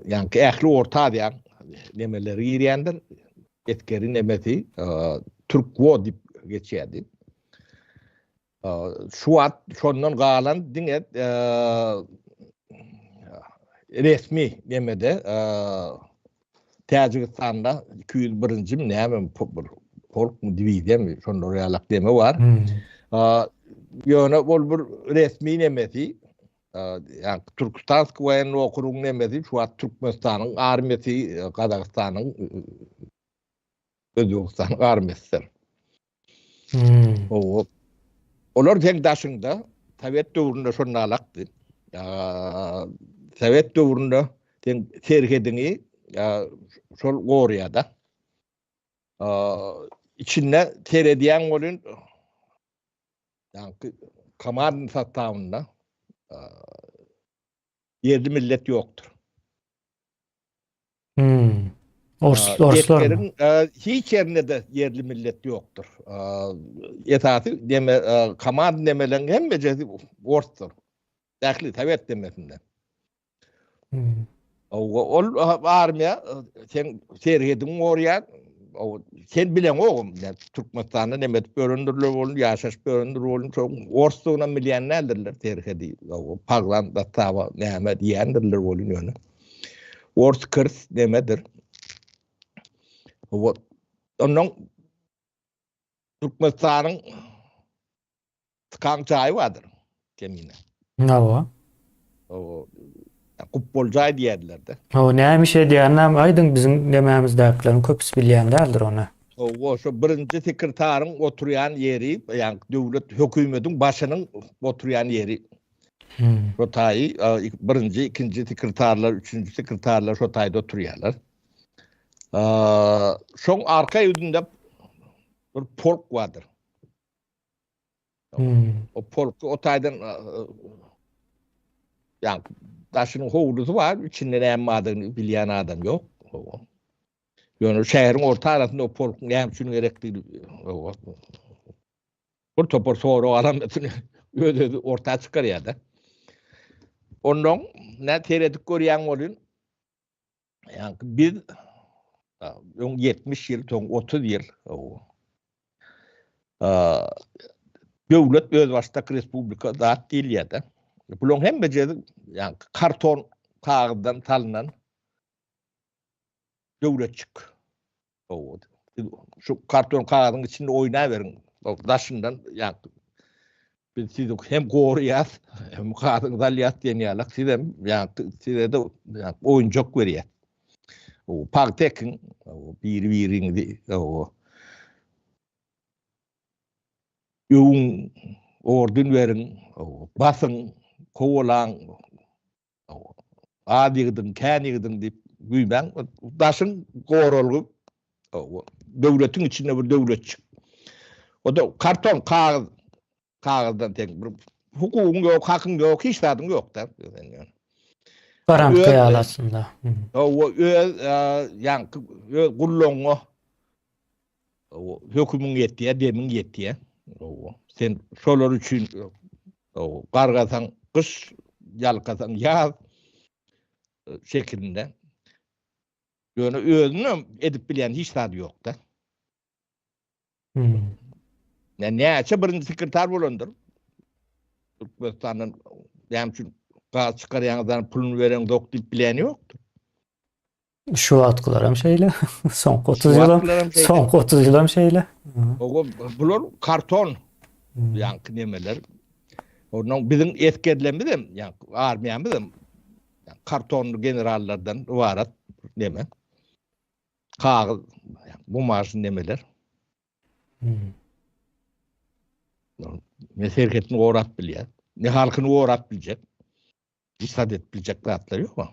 ýani ähli orta diýen nemeleri ýerýändir. Etkeri nemesi Türkwo diýip geçýärdi. Şu wagt şondan galan diňe resmi nemede Täjikistanda 201-nji näme polk mu diviziýa mi şonda ýalak deme bar. Ýöne bol bir resmi nemesi, ýani Türkistanski waýenly okrugyň nemesi şu wagt Türkmenistanyň armiýasy, Kazakstanyň, Özbekistanyň armiýasy. Olar tengdaşynda Sovet döwründe şonu alakdy. Sovet döwründe terhedini şol Gorýada içinde terediyen bolun yani komandın sattağında yerli millet yoktur. Orsların hiç yerinde de yerli millet yoktur. Yetati deme komandın demelen hem mecezi orstur. Dahli Sovet demesinden. O armiya sen terhedin oraya sen bilen oğum Türkmenistan'da nemet bölündürler bolun, yaşaş bölündürler bolun, çok orstuğuna milyenlerdirler terhedi. Paglan da tava näme diýendirler bolun ýöne. Ors kırs nemedir. Onun Türkmenistan'ın tıkan çayı vardır kemine. Kupbolcay diýerler de. O näme şey diýärnäm aýdyň bizim demämizdekilerin köpüsi bilýän däldir onu. O şu birinji sekretäriň oturýan ýeri, ýani döwlet hökümetiň başynyň oturýan ýeri. Şo taý birinji, ikinji sekretärler, üçüncü sekretärler şo taýda oturýarlar. Şoň arka ýüzünde bir polk bardyr. O polk o taýdan ýani daşynyň howlusy bar, içinde näme adyny bilýän adam ýok. Ýöne şäheriň orta arasynda o polkyň näme üçin gerekligi. Bir topar soňra alamatyn öýde orta çykarýar-da. Ondan ne teredik görýän bolyn. Yani biz 70 yıl, 30 yıl döwlet öz başdaky respublika zat değil ýa-da. Bulan hemme jeri yani karton kagızdan talynan döwletçik. Şu karton kagazyň içinde oýnaýberin. Daşyndan yani biz sizi hem goruýas hem kagazyň dalýas diýenýärler. Sizem yani size de yani oýunjak berýär. O paktekin bir-biriňizi ýoğun ordun verin, basın, kovalan, adigidin, känigidin dip güýben, daşın gorolgup, döwletiň içinde bir döwletçik. O da karton kagızdan tek bir hukugyň ýok, hakyň ýok, hiç zadyň ýok da. Garantiýa alasynda. O yani gulloňa hökümüň ýetdiýe, demiň ýetdiýe. Sen şolar üçin gargasaň kış, ýalkasaň ýaz şeklinde. Ýöne özüni edip bilen hiç zady ýok da. Näçe birinji sekretar bolandyr. Türkmenistanyň ýa üçin gaz çykarýandan puluny beren dok diýip bilen ýokdur. Şu wagtlaram şeýle. Soňky 30 ýylam, soňky 30 ýylam şeýle. Bular karton ýanky nemeler. Onuň biziň eskerlerimiz hem ýa armiýamyz hem kartonlu generallardan ibarat neme. Kagız, bumaj nemeler. Ne serketini orat bilýär. Ne halkyny orat biljek. İstat et biljek zatlar ýokmy?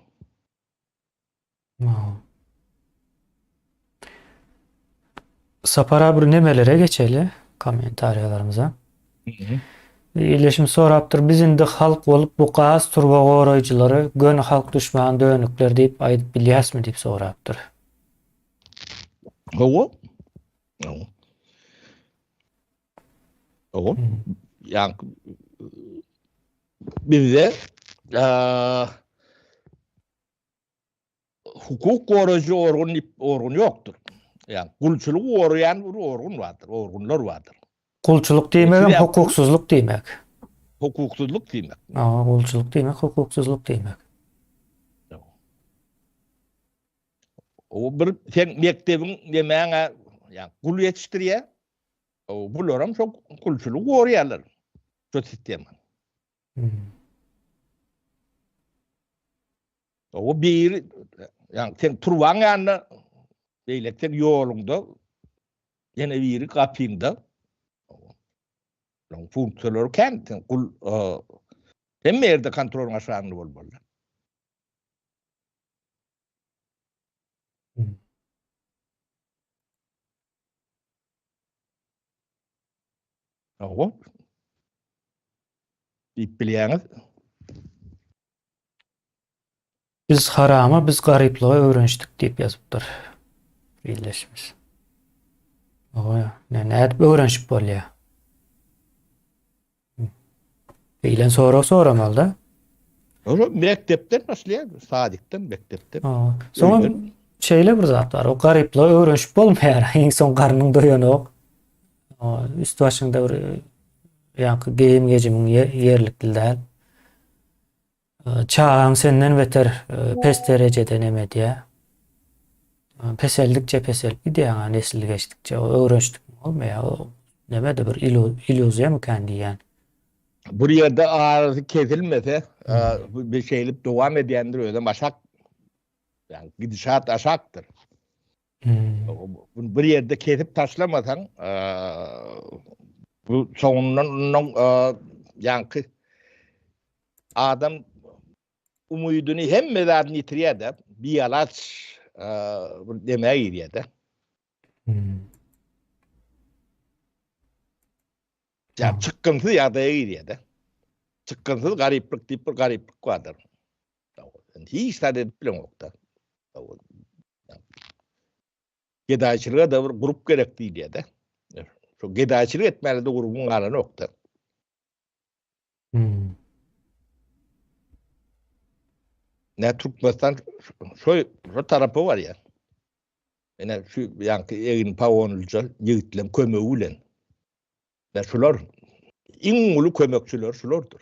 Sapara bir nemelere geçeli komentaryalarımıza. İleşim soraptır. Bizinde halk olup bu gaz turba goraýjylary gönü halk düşman dönükler diýip aýdyp bilýäsmi diýip soraptır. Yani bizde hukuk goraýjy orgun ýokdur. Yani gulçuluk goraýan bir orgun vardır, orgunlar vardır. Kulçuluk diýmegem hukuksuzluk diýmek. Hukuksuzluk diýmek. Kulçuluk diýmek hukuksuzluk diýmek. O bir sen mektebiň demäňe yani gul ýetişdirýär. Bularam çok kulçuluk goraýarlar. Şu sistem. O bir yani sen turwaň ýanyna beýlekden ýoluňda ýene biri gapyňda funksiýonlar kän kul hemme ýerde kontrol aşagyny bolmaly. Bilýäňiz. Biz harama, biz garyplygy öwrenşdik diýip ýazypdyr. Birleşmiş. Nädip öwrenşip bolýar? Beýlen soramalda. Mektepden başlaýar, sadykdan mektepden. Soňra şeýle bir zat bar. O garyplygy öwrenşip bolmaýar. Eň soň garnyň doýanok. Üst başyňda bir ýanky geyim gejimiň ýerlikli däl. Çağın senden beter pes derecede nemediye. Peseldikçe gidiyor nesil geçtikçe öğrençtik olmuyor. O nemede bir illüzya mı kendi yani? Bu yerde ağrısı kesilmese bir şeylip devam edendir öyle aşak yani gidişat aşaktır. Bir yerde kesip taşlamasan bu sonundan yankı adam umudunu hem mezarını yitiriyor da bir yalaç demeye giriyor da. Yani çıkkınsız yadaya giriyor da. Çıkkınsız gariplik deyip bir gariplik vardır. Hiç tadı edip bilen yok da. Gedaçılığa da bir grup gerekli diye de. Şu gedaçılık etmeli de grubun alanı yok da. ne Türkmenistan şu tarafı var ya. Ene şu yankı egin pawonulca yigitlem kömögülen. Ve şular iň ulu kömökçüler şulardır.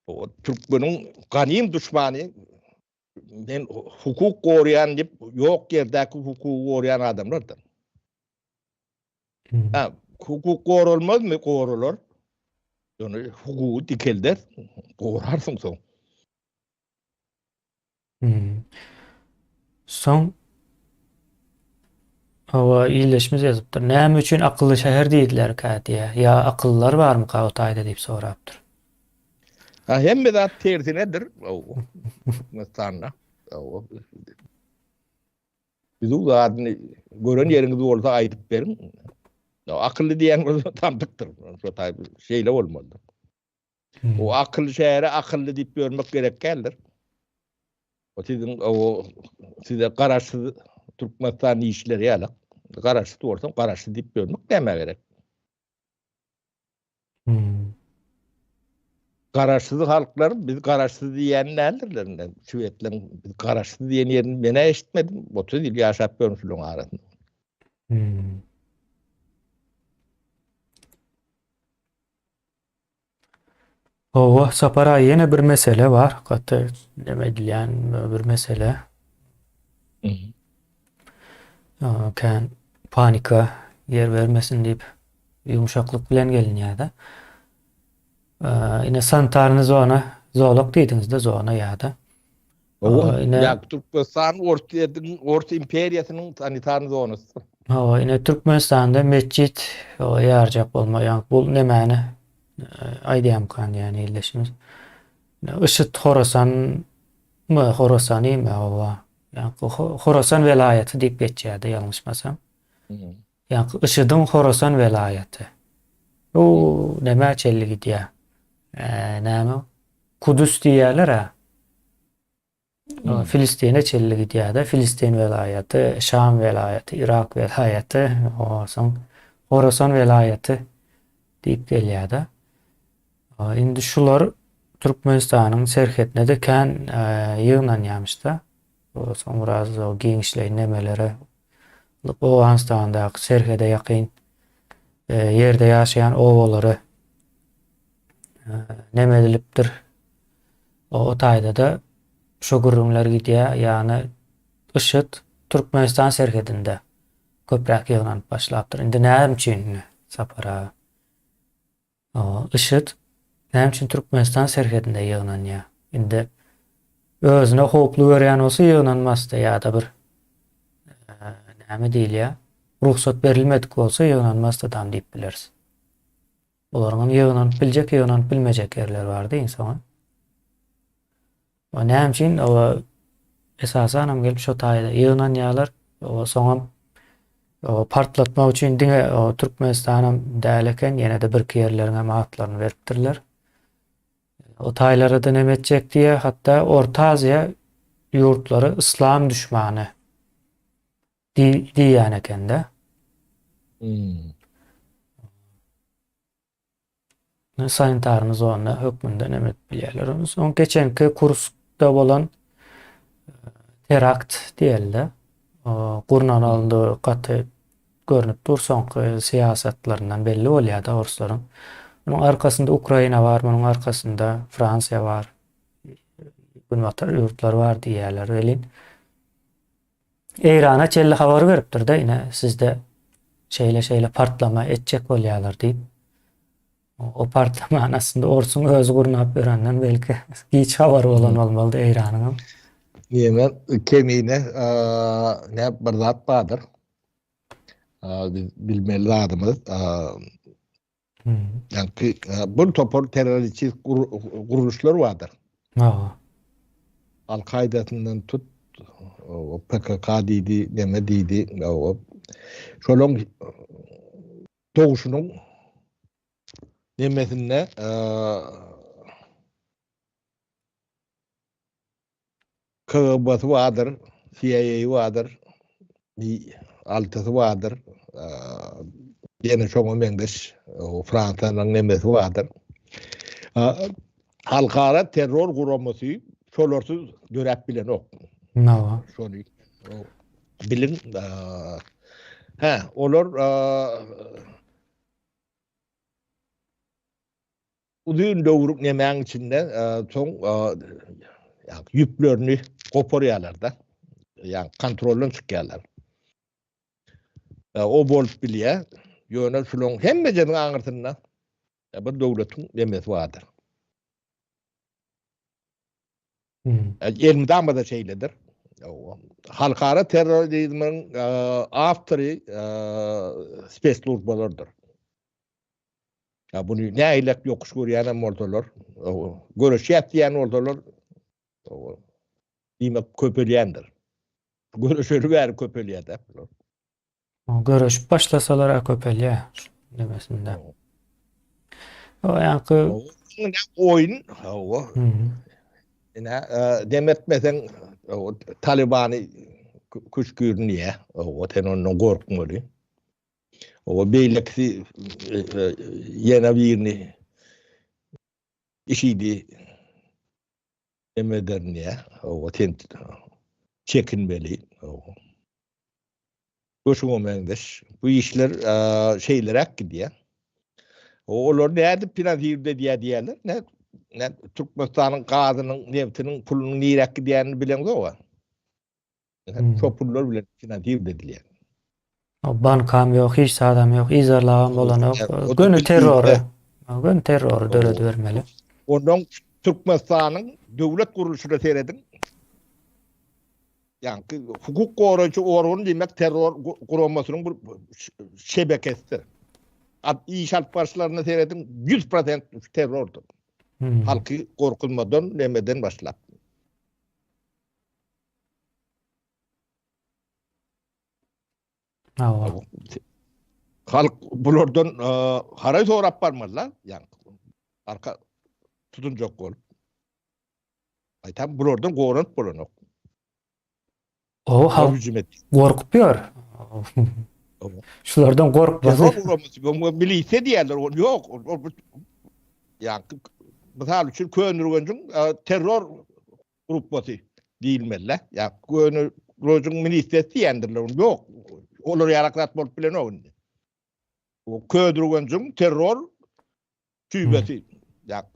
O Türkmenin ganim düşmanı ben hukuk koruyan dip yok yerdeki hukuku koruyan adamlardır. Ha, hukuk korulmaz mı korulur? Yani hukuku dikelder, korarsın son. Soň hawa iýleşmez ýazypdyr. Näme üçin akylly şäher diýdiler kädiýe? Ya akyllar barmy Gawtaýda diýip sorapdyr. Ha, hemme zat tersi nedir? Mesela, biz o zatını gören yeriniz olsa aytıp verin. Akıllı diýen tamdıktır. Şu taýy şeyle olmadı. O akıllı şähere akıllı diýip görmek gerek geldir. O sizin o size garaşsız Türkmenistan işleri ýaly. Garaşsız bolsa garaşsız diýip görmek deme gerek. Garaşsız halklar biz garaşsız diýen nädirler? Şüwetler biz garaşsız diýen ýerini men eşitmedim. 30 ýyl ýaşap görmüşlüğün arasynda. Owa sapara ýene bir mesele bar. Gaty demedilýän bir mesele. Kan panika yer vermesin diýip ýumşaklyk bilen gelinýär-de. Ine sanitarny zona, zolak diýdiňizde zona ýa-da. Ya Türkmenistan Orta imperiýasynyň sanitarny zonasy. Ine Türkmenistanda mesjid ýarjak bolmaýan. Bul nemäni aýdýam kan ýani ýerleşimiz. IŞİD Horasan mı, Horasany mı owa? Yani Horasan velayeti diýip geçýärdi ýalňyşmasam. Yani IŞİD'in Horasan velayeti. O näme çelligi diýär? Näme? Kudüs diýerler ha. Filistin'e çelligi diýär-de. Filistin velayeti, Şam velayeti, Irak velayeti, Horasan velayeti diýip gelýär-de. Indi şular Türkmenistanyň serhetine de kän ýygnanýarmyş-da. Soň biraz o giňişleýin nemelere Owganistandaky serhede ýakyn ýerde ýaşaýan owalary neme edilipdir. O taýda da şu gurrunlar gidýär, ýani IŞİD Türkmenistan serhedinde köpräk ýygnanyp başlapdyr. Indi näme üçin sapara? IŞİD näme üçin Türkmenistan serhedinde ýygnanýar? Indi özüne hoplu görýän bolsa ýygnanmasdy ýa-da bir näme diýilýär? Ruhsat berilmedik bolsa ýygnanmasdy tam diýip bileriz. Olaryň ýygnanyp biljek, ýygnanyp bilmejek ýerler bar-da insana. O näme üçin o esasan gelip şo taýda ýygnanýarlar, o soňam o partlatmak üçin diňe o Türkmenistanam däleken ýene-de bir ýerlerine maatlaryny beripdirler. O taýlara da näme etjek diýe, hatda Orta Aziýa ýurtlary islam düşmany diýýän eken-de. Sanitarny zona hökmünde näme bilýärler. Soň geçenki Kurskda bolan terakt diýildi. Gurnan alındy, gaty görnüp dur, soňky siýasatlaryndan belli bolýar-da orslaryň. Bunun arkasında Ukraina var, bunun arkasında Fransa var. Günwatar ýurtlar var diýerler welin. Eýrana çelli habar beripdir-de, ine sizde şeýle partlama etjek bolýarlar diýip. O partlama aslında orsun öz gurnap berenden belki hiç habar bolan bolmaly Eýranyň. Ýene kemine ne bir zat bardyr. Bilmeli adamız. Yani bu topor terörist kuruluşlar vardır. Al-Kaida'sından tut, o PKK diydi, deme diydi, o şolong doğuşunun demesinde KGB'si vardır, CIA vardır, altısı vardır, yine çok mendeş, Fransa'nın nemesi vardır. Halkara terör kuraması şolarsız dörep bilen ok. No. Şonu bilin olar uzun doğurup yemeğin içinde son yani yüplerini koparıyorlar da. Yani kontrolün çıkıyorlar. O bolup bilye yönel şulon hemmejenin aňyrtynda bir döwletiň demesi vardır. Elmide da şeyledir. Halkara terörizmin aftary spesslurbalardır. Ya bunu ne aylak yokuş görýän ordalar, görüşýät diýen ordalar diýmek köpelýändir. Görüşleri bäri köpelýär. Görüşüp başlasalar köpelýär demesinde. O ýa-ni Oyun demetmesen Talibany kuşgürniye o tenonun gorkmaly. O beýlekli ýene birini işidi demederniye o tent çekinmeli. Goşuňa meňdeş bu işler şeylerek gidiyor. Olar näde pinazirde diýerler. Ne Türkmenistan'ın gazynyň, neftiniň, pulunyň nirek gidiýänini bileňiz o. Şo pullar bilen finansir edilýär. Bankam ýok, hiç adam ýok, izarlagam bolanok, gönü terror. Gönü terror döret bermeli. Ondan Türkmenistan'ın döwlet gurulşyna seredin. Yani hukuk goraýjy organ diýmek terror gurulmasynyň bir şebekesi. İş alp başlaryna seredin 100% terrordur. Halky korkulmadan nemeden başlap. Halk bulardan haray sorap barmalar. Yani arka tutunjak bolup. Aytam bulardan gorant bolanok. O halk gorkupýar. Şulardan gorkupýar. Terror milise diýerler. Yok. Yani misal üçin Könürgönjüň terror grupasy diýilmeli. Ya Könürgönjüň ministresi diýendirler. Yok. Olar ýaraklat bolup bilen o. O Könürgönjüň terror tüýbesi. Ya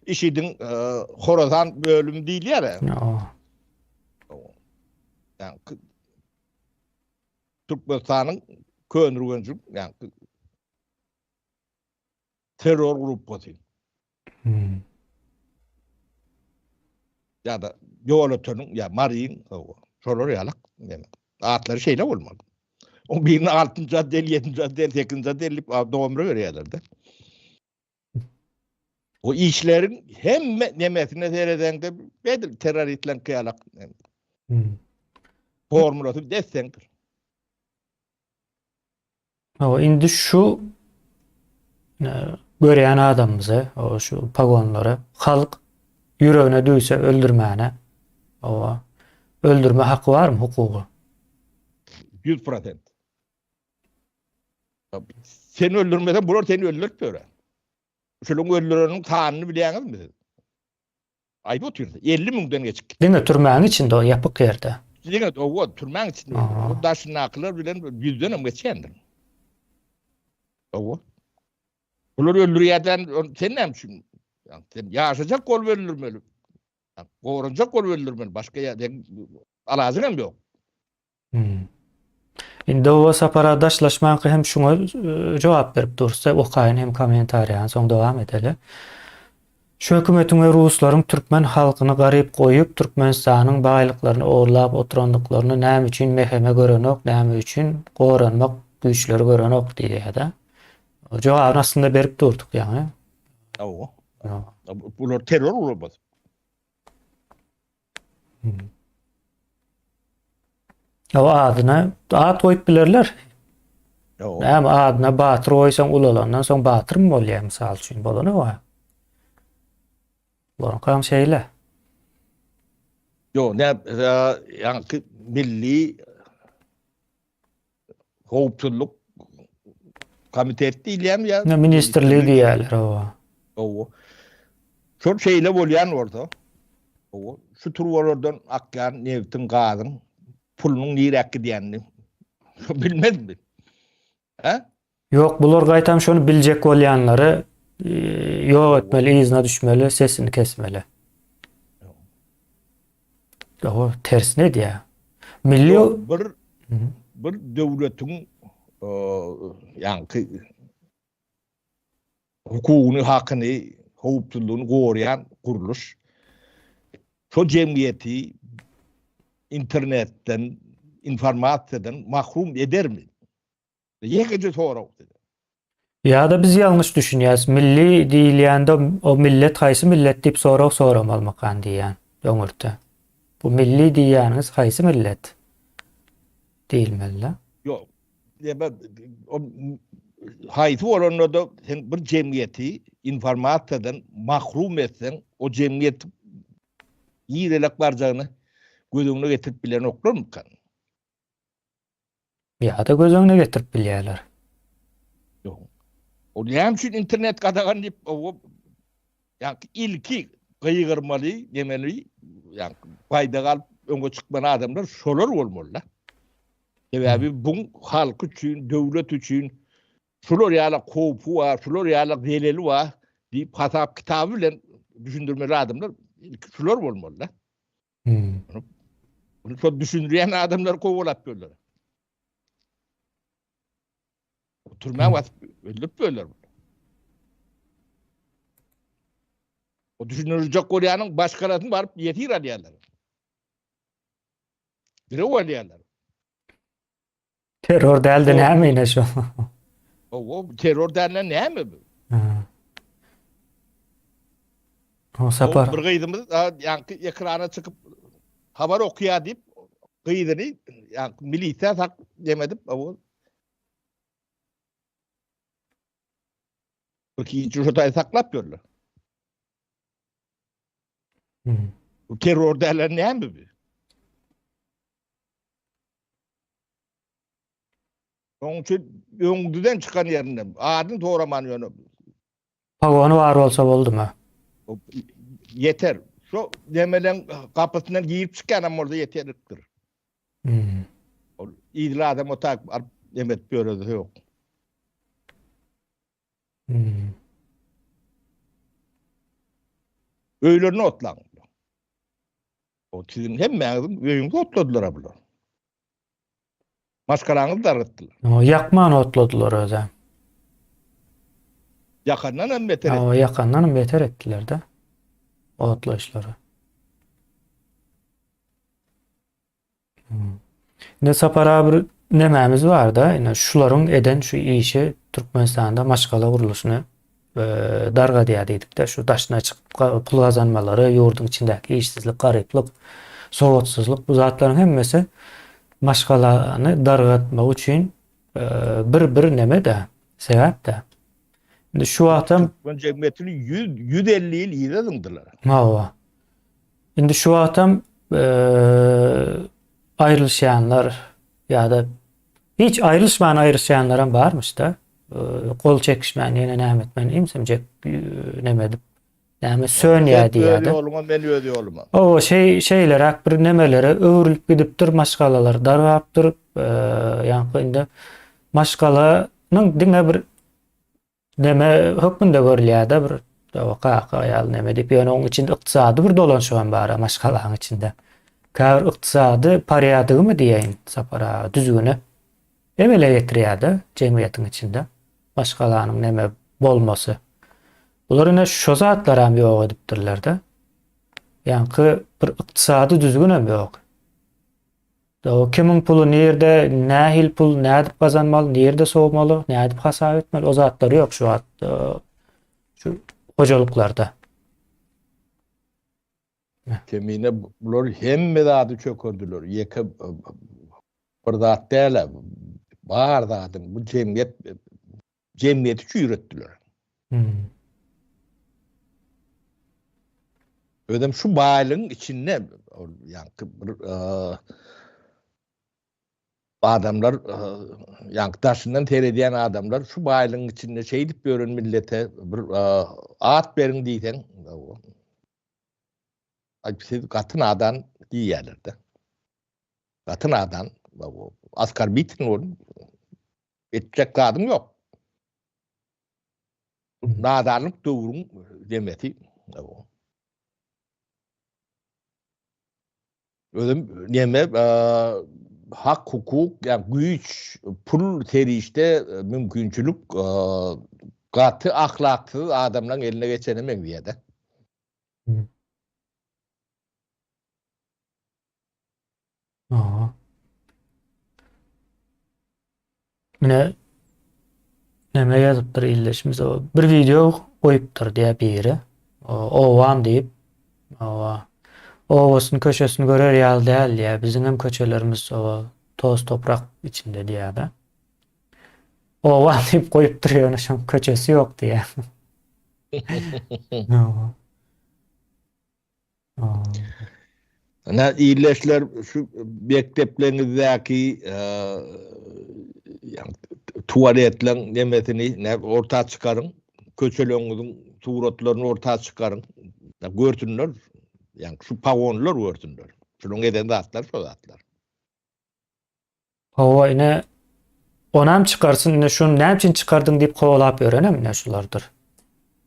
işidiň Horazan bölüm diýilýär. Yani Türkmenistan'ın Könürgönjüň yani terror grupasy. Ya da ýolatanyň ya Maryň şolar ýalak atlary şeýle bolmaly. O birini 6-njy addel, 7-nji addel, 8-nji addel dip dowamry berýärler-de. O işlerin hemme nemesine seredende bedel teröristlen kıyalak. Formulasy dessendir. O indi şu görýän adamymyzy, o şu pagonlary halk yüreğine düýse öldürmäne, o öldürme hakkı var mı, hukuky? 100%. Seni öldürmeden bular seni öldürüp böyle. Şolun öldüreniň tanyny bilýäňizmi? Aýp oturdy. 50 000'den geçik. Diňe türmäň içinde o ýapyk ýerde. Diňe o türmäň içinde. O daşyny aklar bilen 100'den hem geçendir. O. Bular öldürýärden sen näme üçin? Yani sen ýaşajak gol verilmeli. Goranjak gol verilmeli. Başka alazyň hem ýok. Indi o sapara daşlaşmaňky hem şuňa jogap berip dursa, okaýyn hem kommentariýany soň dowam edeli. Şu hökümetiň we ruslaryň türkmen halkyny garyp goýup Türkmenistanyň baýlyklaryny orlap oturandyklaryny näme üçin meheme görenok, näme üçin goranmak güýçleri görenok diýýär-de. Jogabyny aslında berip durduk ýa-ni. Bular terror urulmaz. O adyna at goýup bilerler. Näme adyna Batyr goýsaň ulalandan soň Batyr mı bolýar mysal üçin bolany o. Bular kam şeýle. Yo, yani milli howpçuluk komiteti diýilýär ya. Ministerliği diýerler o. Şol şeýle bolýan orada. Şu turvalardan akyan nevtin gazyň pulunun nirek gidiýänini bilmezmi? Ha? Yok, bular gaýtam şonu biljek bolýanlary ýok etmeli, izine düşmeli, sesini kesmeli. O ters ne diye? Milli Bir döwletiň ýa-ni hukugyny, hakyny, howpsuzlygyny gorayan guruluş. Şo jemgyýeti internetden, informasiýadan mahrum edermi? Ýekiji soraw. Ya da biz yanlış düşünýäs. Milli diýilýände o millet haýsy millet diýip soramalmakan diýen öňürde. Bu milli diýýäniz haýsy millet? Diýilmeli. Yok. O haýsy olanlarda sen bir jemgyýeti informasiýadan mahrum etsen, o jemgyýet ýerelek barjagyny gözüňe getirip bilen oklarmykan? Ya da gözüňe getirip bilýärler. Yok. O näme üçin internet gadagan diýip o ýa-ni ilki gyýgyrmaly, demeli, ýa-ni paýda galyp öňe çykman adamlar şolar bolmaly. Sebäbi bu halk üçin, döwlet üçin şolar ýaly howpy bar, şolar ýaly geleli bar diýip hasap kitaby bilen düşündirmeli adamlar şolar bolmaly. Bunu çok düşündüren adamlar kovalap böyle. Oturmaya basıp öldürüp böyle. O düşünülecek Kore'nin başkalarını varıp yetir alıyorlar. Biri o alıyorlar. Terör däldi näme ine şu? O terör denilen ne mi bu? O sapar. Bir gıydımız yani ekrana çıkıp haber okuya deyip gıydını yani milisiya sak demedim. O Türkiye Cumhuriyeti saklap görürler. Bu terör denilen ne mi bu? Onun için öňüden çıkan yerinden adın doğraman yönü. Pagonu var olsa boldy mu? Yeter. Şu demelen kapısından giyip çıkan ama orada yeterliktir. İdil adam o tak demet böyle de yok. Öylerini otlan. O sizin hem mağdum öyünü otladılar abla. Maskaranızı da arıttılar. O yakman otladılar öze. Yakandan hem beter O yakandan beter ettiler de. Otlaşları. Ne sapara bir nemämiz var da, ine şularyň eden şu işi Türkmenistanda maşgala guruluşyny darga diýdik de, şu daşyna çykyp pul gazanmalary, ýurdun içindäki işsizlik, garyplyk, sowatsyzlyk bu zatlaryň hemmesi maşgalany dargatmak üçin bir neme de, sebäp de. Indi şu wagtam cemiyetini 150 ýyl ýyladyndylar. Mawa. Indi şu wagtam ayrılışanlar ya da hiç ayrılışmayan barmış da kol çekişmän ýene näme etmän imsemjek nemedip näme sönýä diýýärdi. Ben öýdi olma. O şeyler bir nemelere öwrülip gidipdir, maşgalalar dargapdyr. Ýa-ni indi maşgalanyň diňe bir neme hökmünde görülýär-de bir waka ýaly neme diýip ýöne onuň içinde ykdysady bir dolanşygan bar maşgalaň içinde. Kär ykdysady paryadygymy diýeň sapara düzgüne emele getirýärdi jemgyýetiň içinde maşgalanyň neme bolmasy. Bular ine şo zatlar hem ýok edipdirler-de. Ýa-ni bir ykdysady düzgün hem ýok. O kimiň pulu nerede, nähil pul, nädip gazanmaly, nerede sowmaly, nädip hasap etmeli, o zatlar ýok şu şu hojalyklarda. Kemine bular hemme zady çökürdüler. Ýeke bir zat däle. Bar zatym bu jemgyýeti çüýretdiler. Ödem şu baýlygyň içinde ýa-ni adamlar ýa-ni daşyndan teredýän adamlar şu baýlygyň içinde şey dip bören millete bir at beriň diýsen siz gatynadan diýerlerdi. Gatynadan askar bitin bolun etjek gadym ýok. Nadanlyk döwrüň demeti. Özüm neme hak, hukuk, yani güç, pul terişte mümkünçülük gaty ahlaksyz adamlaryň eline geçenemek diýedi. Aha. Mine neme ýazypdyr illeşimiz o bir video goýupdyr diýe biri. Owan diýip owasyny köşesini görer ýaly däl diýe. Biziň hem köçelerimiz o toz toprak içinde diýe. Owan diýip goýupdyr ýöne şoň köçesi ýok diýe. Ana illeşler şu mekteplerinizdäki tualetlerin nemesini ne orta çıkarın, köçeleňiziň suratlaryny orta çıkarın. Görtünler, yani şu pawonlar görtünler. Şunuň eden zatlar şo zatlar. Hawa ine onam çıkarsın, ine şunu näme üçin çıkardyň diýip howalap örenem ne şulardyr.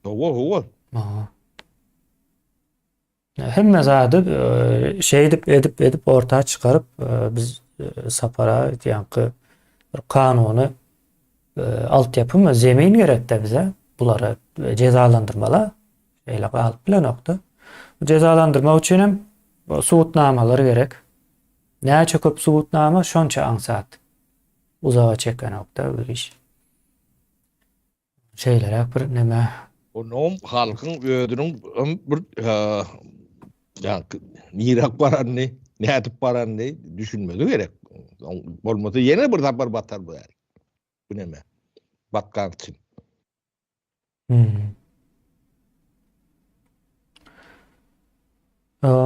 Owa. Aha. Hemme zady şey edip ortağa çıkarıp biz sapara ýanky bir kanuny altyapy mı zemin gerekde bize buları cezalandırmalar şeyle alıp bilen nokta. Cezalandırma üçin hem suwutnamalar gerek. Näçe köp suwutnama şonça aňsat. Uzağa çeken nokta bir iş. Şeyler bir neme Onom halkyň özüniň bir yani nirak baranny, nädip baranny düşünmedi gerek. Bolmasa ýene bir tapar batar bu ýer. Bu neme? Batkan için.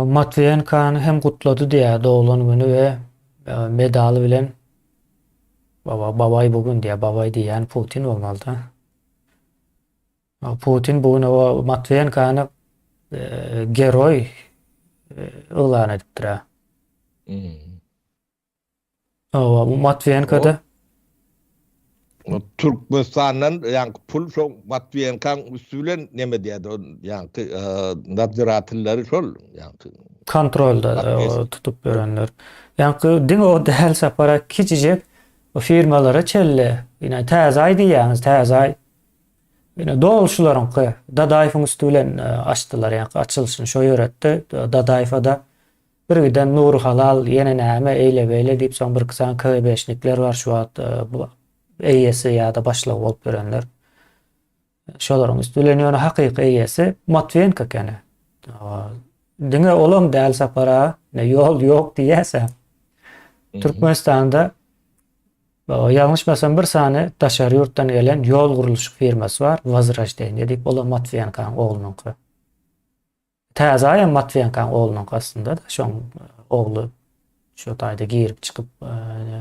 Matviyenkany hem gutlady diýär dowlan güni we medaly bilen babay bugün diýär. Babay diýän Putin bolmaly. Putin bugün o Matviyenkany geroy elan edipdir. O Matviyenkada Türkmenistan'dan yani pul şo Matviyenkan üstülen neme diýdi yani naziratlary şol yani kontrolda tutup görenler. Yani diň o däl sapara kiçijek o firmalara çelle. Ýene täze aý diýýäňiz, täze aý. Ýene dolşularyň Dadaýewiň üstülen açdylar, yani açylyşyny şo ýöretdi. Dadaýewda bir giden Nur Halal ýene näme eýle beýle diýip soň bir kısan KGB-şnikler bar şu wagt eýesi ýa-da başlyk bolup berenler. Şolaryň üstülen ýöne hakyky eýesi Matviyenka ekeni. Diňe olam däl sapara ne ýol ýok diýäse. Türkmenistanda ýalňyşmasam bir sany daşary ýurtdan gelen ýol guruluşy firmasy bar, Vazrajdenye diýip olam Matviyenkanyň oglunyňky. Täze aýam Matviyenkanyň oglunyň aslında da şoň oglu şo taýda girip çykyp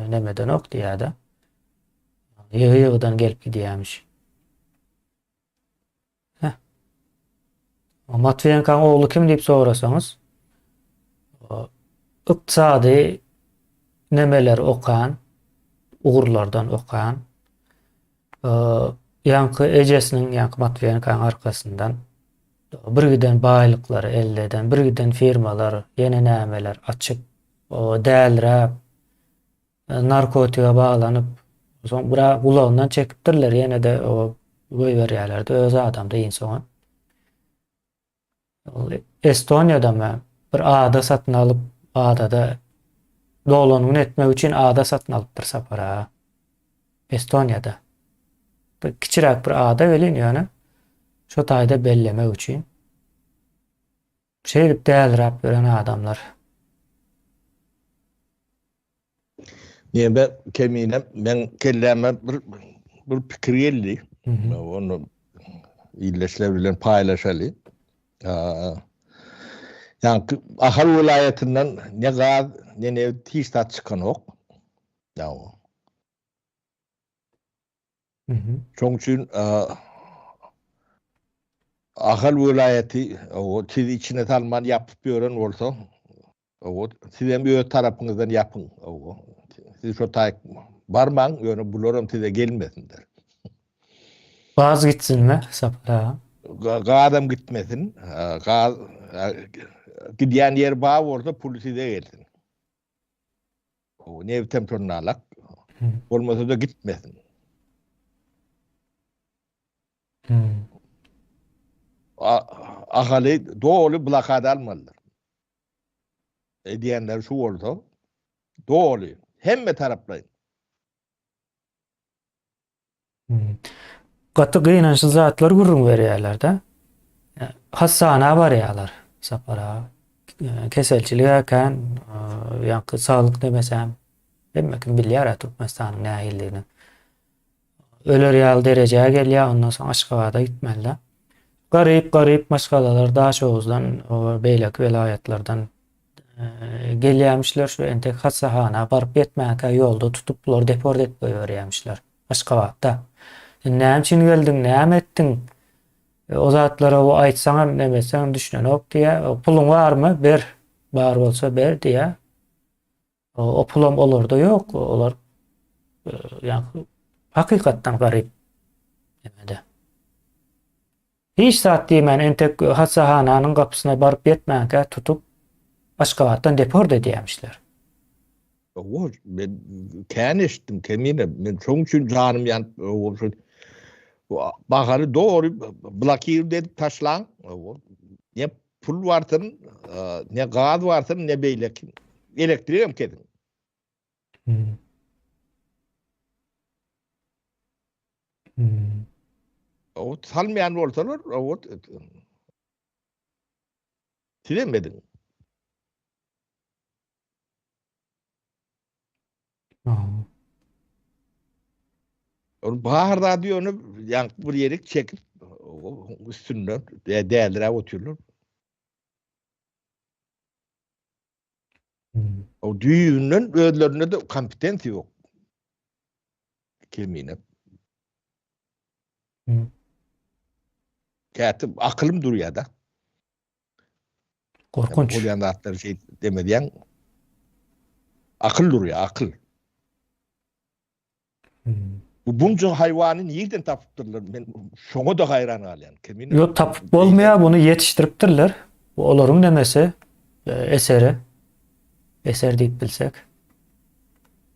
nemeden ok diýär-de. Ýygydan gelip gidýärmiş. Matviyenkanyň oglu kim diýip sorasaňyz, ykdysady nemeler okan, ugurlardan okan, ýanky ejesiniň ýanky Matviyenkanyň arkasyndan bir giden baýlyklary elde eden, bir giden firmalar, ýene nämeler açyp, o dälrä narkotika bağlanyp, soň bira gulagyndan çekipdirler, ýene de o goýberýärler-de öz adamda insan. Estoniýada mı bir ada satyn alyp, adada dolanyny etmek üçin ada satyn alypdyr sapara. Estoniýada. Bir kiçirak bir ada welin ýöne. Şo taýda bellemek üçin. Şeýle dälrap gören adamlar. Niye keminem ben kelleme bir pikir geldi. Onu illeşler bilen paylaşaly. Yani ahal vilayetinden ne gaz ne tistat çıkan ok. Ya o. Şoň üçin Ahal vilayeti o siz içine talman yapıp gören olsa o sizin bir öz tarafınızdan yapın o siz şu tay barman yönü bulurum size gelmesinler. Vaz gitsin mi Sapar ağa? Adam gitmesin. Gidiyen yer bağ orada polisi de gelsin. O nevtem tornalak. Hı. Olmasa da gitmesin. Hı. Ahali doğru blokada almalılar. Diyenler şu oldu. Doğru. Hem taraflayın. Hı. Gatı kıynançlı zatlar gurrun veriyorlar da. Hastana barıyorlar Sapar ağa. Keselçiliğe yakan yankı sağlık demesem demekin bilyar Türkmenistan'ın nahilliğini. Ölür yal dereceye geliyor ondan sonra Aşgabat'a gitmeliler. Garip maşgalalar daha çoğuzdan o beylek velayetlerden gelýärmişler şu entek hassahana barıp yetmäke yolda tutuplar deport edip goýberýärmişler Aşgabatda. Näme üçin geldin, näme etdiň? O zatlara o aýtsaňam demesem düşünen ok diye. Pulun barmy? Ber. Bar bolsa ber diye. O pulum olarda ýok. Olar ýa-ni hakykatdan garip demede. Hiç saat diýmän entek hassahanyň gapysyna baryp yetmäke tutup Aşgabatdan deport edýärmişler. O ben känişdim kemine men şoň üçin janym ýan baharı doğru blokir dedi taşlan. Ne pul vartın, ne gaz vartın, ne beylek. Elektriğim kedin. Hmm. Hmm. O salmayan olsalar, o silemedin. Hmm. Bahar radyonu yani bir yere çekip üstünden değerlere oturuyor. Hmm. O düğünün ödlerinde de kompetansi yok. Kemine. Hmm. Katip aklım duruyor da. Korkunç. Polyan'da atları şey demediyen akıl duruyor, akıl. Hmm. Bu bunca hayvanı nereden tapıptırlar? Ben şoňa da hayran alýan. Kemine. Yo tapıp bolmaýa bunu yetiştiripdirler. Bu olaryň demesi eseri. Eser diýip bilsek.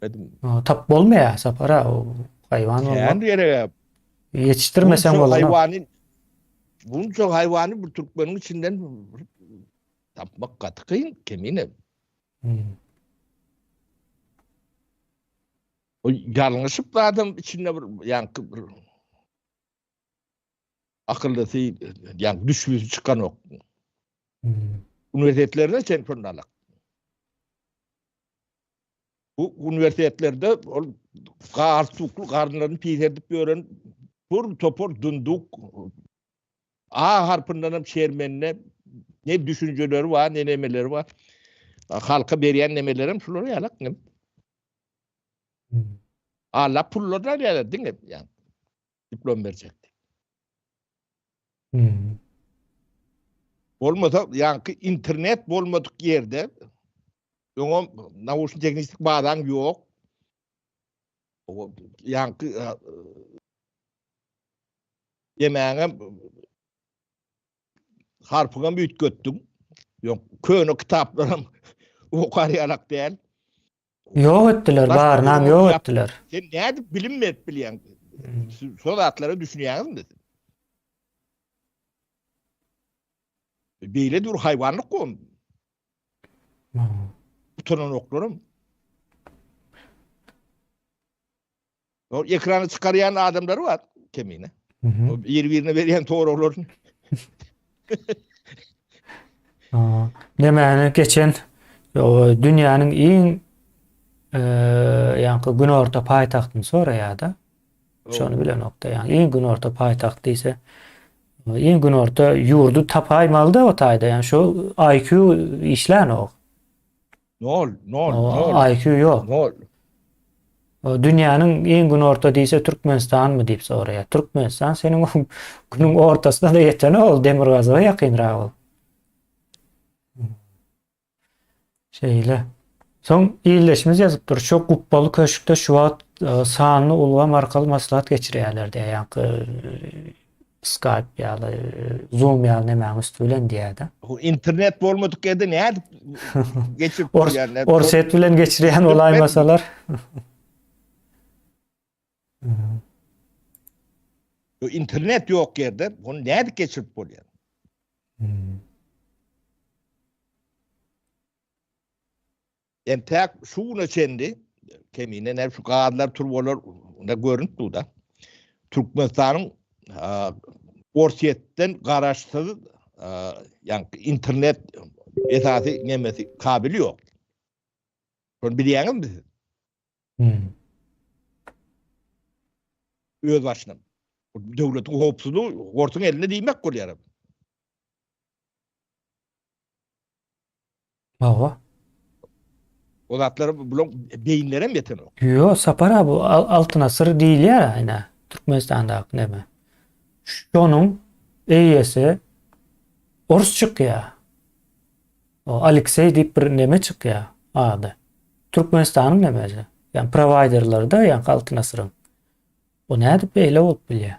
Dedim. Tapıp bolmaýa Sapara o hayvan Kendi olmak. yere Yetiştirmesen bolany. bunca hayvanı bu Türkmenin içinden tapmak katı kıyın. Kemine. Hmm. O yanlışıp da adam içinde bir yankı akıllısı yani düşmüş çıkan ok. Hmm. Üniversitetlerde sentornalık. Bu üniversitelerde kartuklu karnlarını piyetip gören pur topor dunduk A harpından şermenine ne düşünceleri var ne nemeleri var. Halka beriyen nemelerim şuları yalak ne? Hmm. Allah pullarlar ya değil mi? Yani diplom verecekti. Hmm. Olmasa yani internet olmadık yerde ona nauçnik teknistik bağdan yok. O yani yemeğine harpına büyük göttüm. Yok köyünü kitaplarım okuyarak değil. Yok ettiler, Başka barınam bir yok yap- ettiler. Sen ne edip bilinmeyip biliyen. Hmm. Solatları düşünüyorsun dedim. Böyle dur hayvanlık kom. Hmm. Utanın oklarım. O ekranı çıkarayan adamları var kemiğine. Hı hı. O birbirine veren doğru olur. Demäni geçen o dünýäniň iň ýa-ni gün orta paýtagtyny soraýarda. Şonu bilen nokta ýa-ni iň gün orta paýtagt diýse iň gün orta ýurdu tapaýmaly-da o taýda ýa-ni şu IQ işlän o. Ne ol? O IQ ýok. Ne ol? O dünyanın en gün orta diýse Türkmenistan mı diýip soraýar. Türkmenistan senin o günüň ortasynda da ýetene ol Demirgazyga ýakynrak ol. Şeýle. Soň iýleşimiz ýazyp dur. Şu guppaly köşkde şu wagt sanly ulga markaly maslahat geçirýärler diýär. Skype ýaly Zoom ýaly näme üstü bilen diýär. O internet bolmadyk ýerde näde geçip ýerler. Orset bilen geçirýän olaymasalar. O internet ýok ýerde onu näde geçirip bolýar? Entek şuna çendi kemine ne şu gaadlar turbolar ne görüntü da Türkmenistan'ın Orsiyetten garaşsız yani internet esası nemesi kabili yok. Bunu biliyorsunuz mu siz? Öz başına. Devletin hopsuzluğu ortun eline değmek koyuyor. Baba. O zatları bulun beyinlere mi yeten o? Yo sapara bu altına sır değil ya ayna. Türkmenistan'da näme? Şonun eýesi Ors çykýar. O Alexey diýip bir näme çykýar ady. Türkmenistanyň nämesi? Yani providerlary da yani altına sırın. O näde beýle bolup bilýär?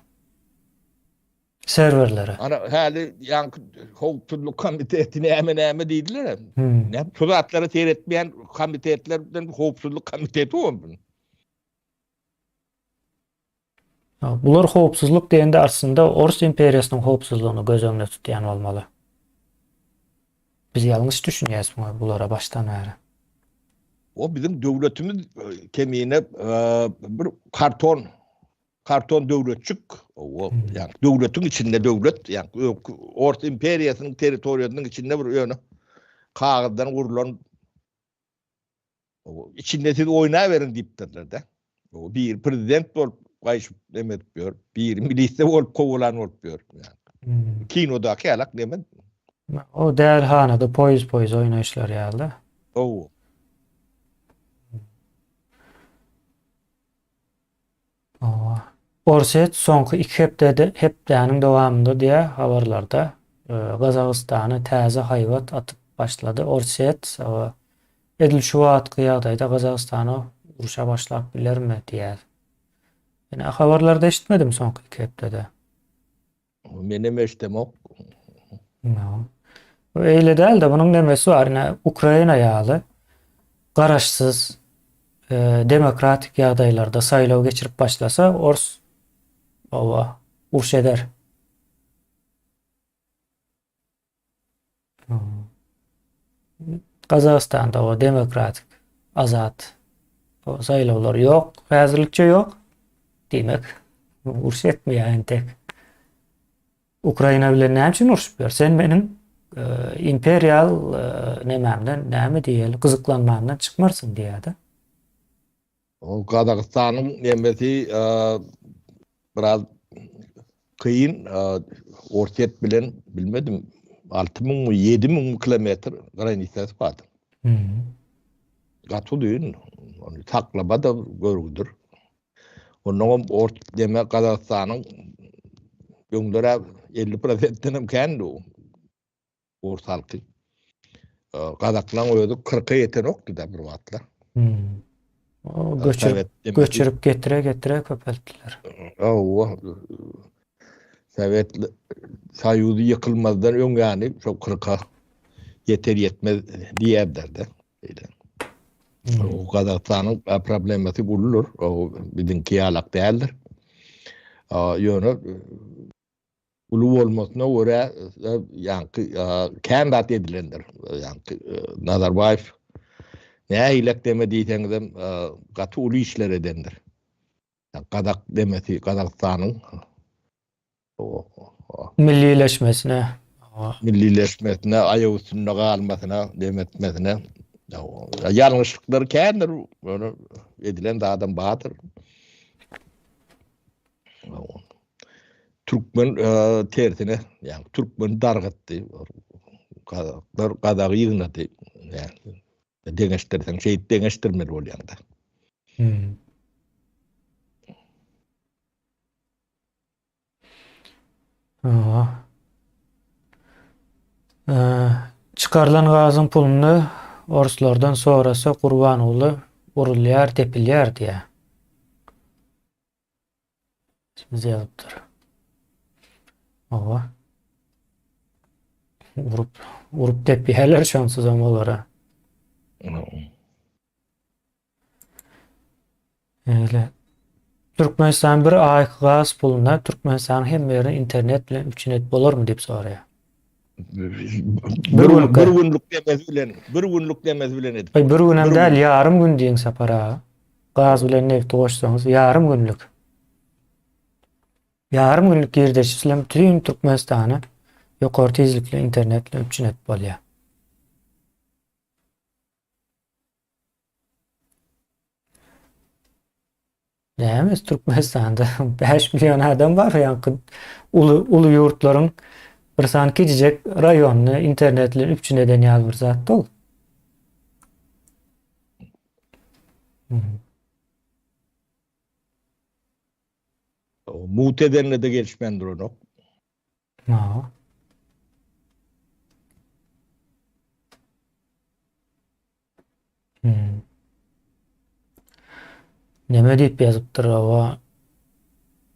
Serverlere. Ana hali yani hopsuzluk komitetine hemen diýdiler. Ne şu zatları seyretmeyen komitetlerden hopsuzluk komiteti olmuş. Bular hopsuzluk diýende aslında Ors imperiýasynyň hopsuzlugyny göz öňüne tutýan bolmaly. Biz ýalňyş düşünýäs bulara baştan bäri. O bizim devletimiz kemiğine bir karton devletçik o yani devletin içinde devlet yani Orta İmperyasının teritoriyasının içinde bir yönü kağıttan kurulan içinde siz oynayıverin deyip derler de. O bir prezident olup kayışıp demet diyor. Bir miliste olup kovulan olup diyor. Yani. Kinodaki alak demet. O dälhanada poýuz oýnaýşlar ýaly. O. Orset soňky 2 hepdäniň dowamında diýe habarlarda Gazagystany täze haýwat atyp başlady. Orset edil şu wagtky ýagdaýda Gazagystany uruşa başlap bilermi diýär. Ýani habarlarda eşitmedim soňky 2 hepdede. Menem eşitmok. Öyle değil de bunun demesi var. Yani Ukrayna ýaly garaşsyz demokratik ýagdaýlarda saýlaw geçirip başlasa Ors uruş eder. Gazagystanda o demokratik azat o saýlawlar ýok, häzirlikçe ýok. Demek uruş etmeýär entek. Ukrayna bilen näme üçin uruş ber? Sen menin imperial nämämden näme diýeli gyzyklanmamdan çykmarsın diýärdi. O Kazakstanyň nemesi biraz kıyın Orset bilen bilmedim 6000 mı 7000 kilometre granitesi vardı. Gatı düğün onu taklaba da görgüdür. Onun deme Kazakstanyň ýöňlere 50%'den kendi ortalky. Kazaklan öýüdü 40'a ýeten okdy da bir wagtlar. O göçürüp getire köpeltdiler. Sovet Soýuzy ýykylmazdan öňgäni şu 40'a yeter yetmez diýerler de. O Kazakstanyň problemati bulunur. O bizimki ýalak däldir. Ýöne ulu bolmasyna görä ýa-ni kandat edilendir. Ýa-ni Nazarbayew näýilek deme diýseňizem gaty uly işler edendir. Kazak demesi Kazakstanyň millileşmesine aýagy üstünde galmasyna demetmesine ýalňyşlyklary kendir böyle edilen adam batyr. Türkmen tersine yani Türkmen dargatdy. Kazak ýygnaty yani deňeşdirsen şeýit deňeşdirmeli bolýanda. Aa. Ee, Çıkarılan gazın pulunu oruçlardan sonrası Gurbanoğlu urulýar, tepilýär diye. Şimdi yazıptır. Ova. Urup tepýärler şonsuz olara. Öyle. Türkmenistan bir ayık gaz puluna Türkmenistan hem ýeri internet bilen üçünet bolarmy diýip soraýar. Bir günlük. bir günlük demez bilen edip. Bir günem Bir däl gün. ýarym gün diýen sapara. Gaz bilen nefti goşsaňyz ýarym günlük. Ýarym günlük girdeşislem bütün Türkmenistany ýokary tezlikli internet bilen üçünet bolýar. Nämes Türkmenistanda 5 milyon adam var ýa-ni uly ýurtlaryň bir san kicjek raýonyny internet bilen üçüneden ýaly bir zat ol. Muhtedenle de gelişmendir onu. Ha. Neme diýip ýazypdyr owa?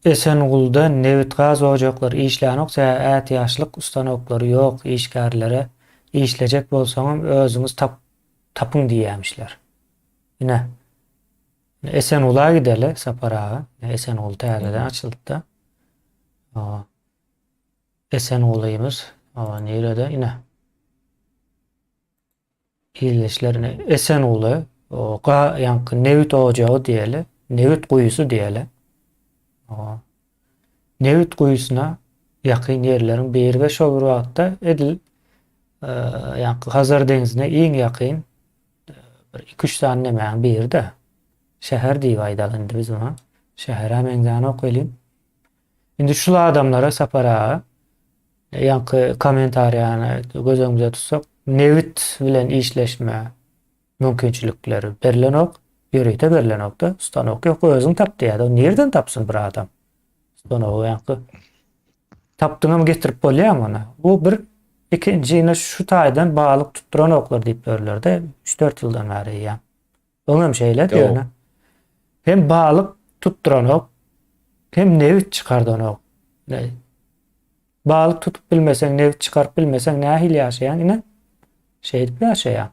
Esengulda newit gaz ojaklary işlänoksa ät ýaşlyk ustanoklary ýok işgärlere işlejek bolsaňam özüňiz tapyň diýýärmişler. Ine Esengula gideli sapara. Esengul täzeden açyldy da. Esengulymy. Nerede? Ine. İlleşlerini Esengulu o ýa-ni newit ojagy diýeli, newit guýusy diýeli. Newit guýusyna ýakyn ýerleriň biri we şol bir wagtda Edil ýa-ni Hazar deňizine iň ýakyn bir 2-3 tane nämäň birde. Şäher diýip aýdalyndy biz ona. Şäher hemeňden okylym. Indi şul adamlara sapara ýa-ni kommentariýany gözüňizde tutsak, newit bilen işleşme mümkinçilikleri berilenok, ýöreýte berilenokda, ustanok ýok, özüň tap diýär. Nerden tapsyn bir adam? Ustanok ýa-ni tapdyňam getirip bolýarmy ona? Bu bir ikinci şu taýdan balyk tutduran oklar diýip berlerdi. 3-4 ýyldan bäri ýa. Oňam şeýle diýär. Hem balyk tutduran ok, hem newit çykardan ok. Balyk tutup bilmeseň, newit çykaryp bilmeseň nähil ýaşaýan ine? Şeýdip ýaşaýan.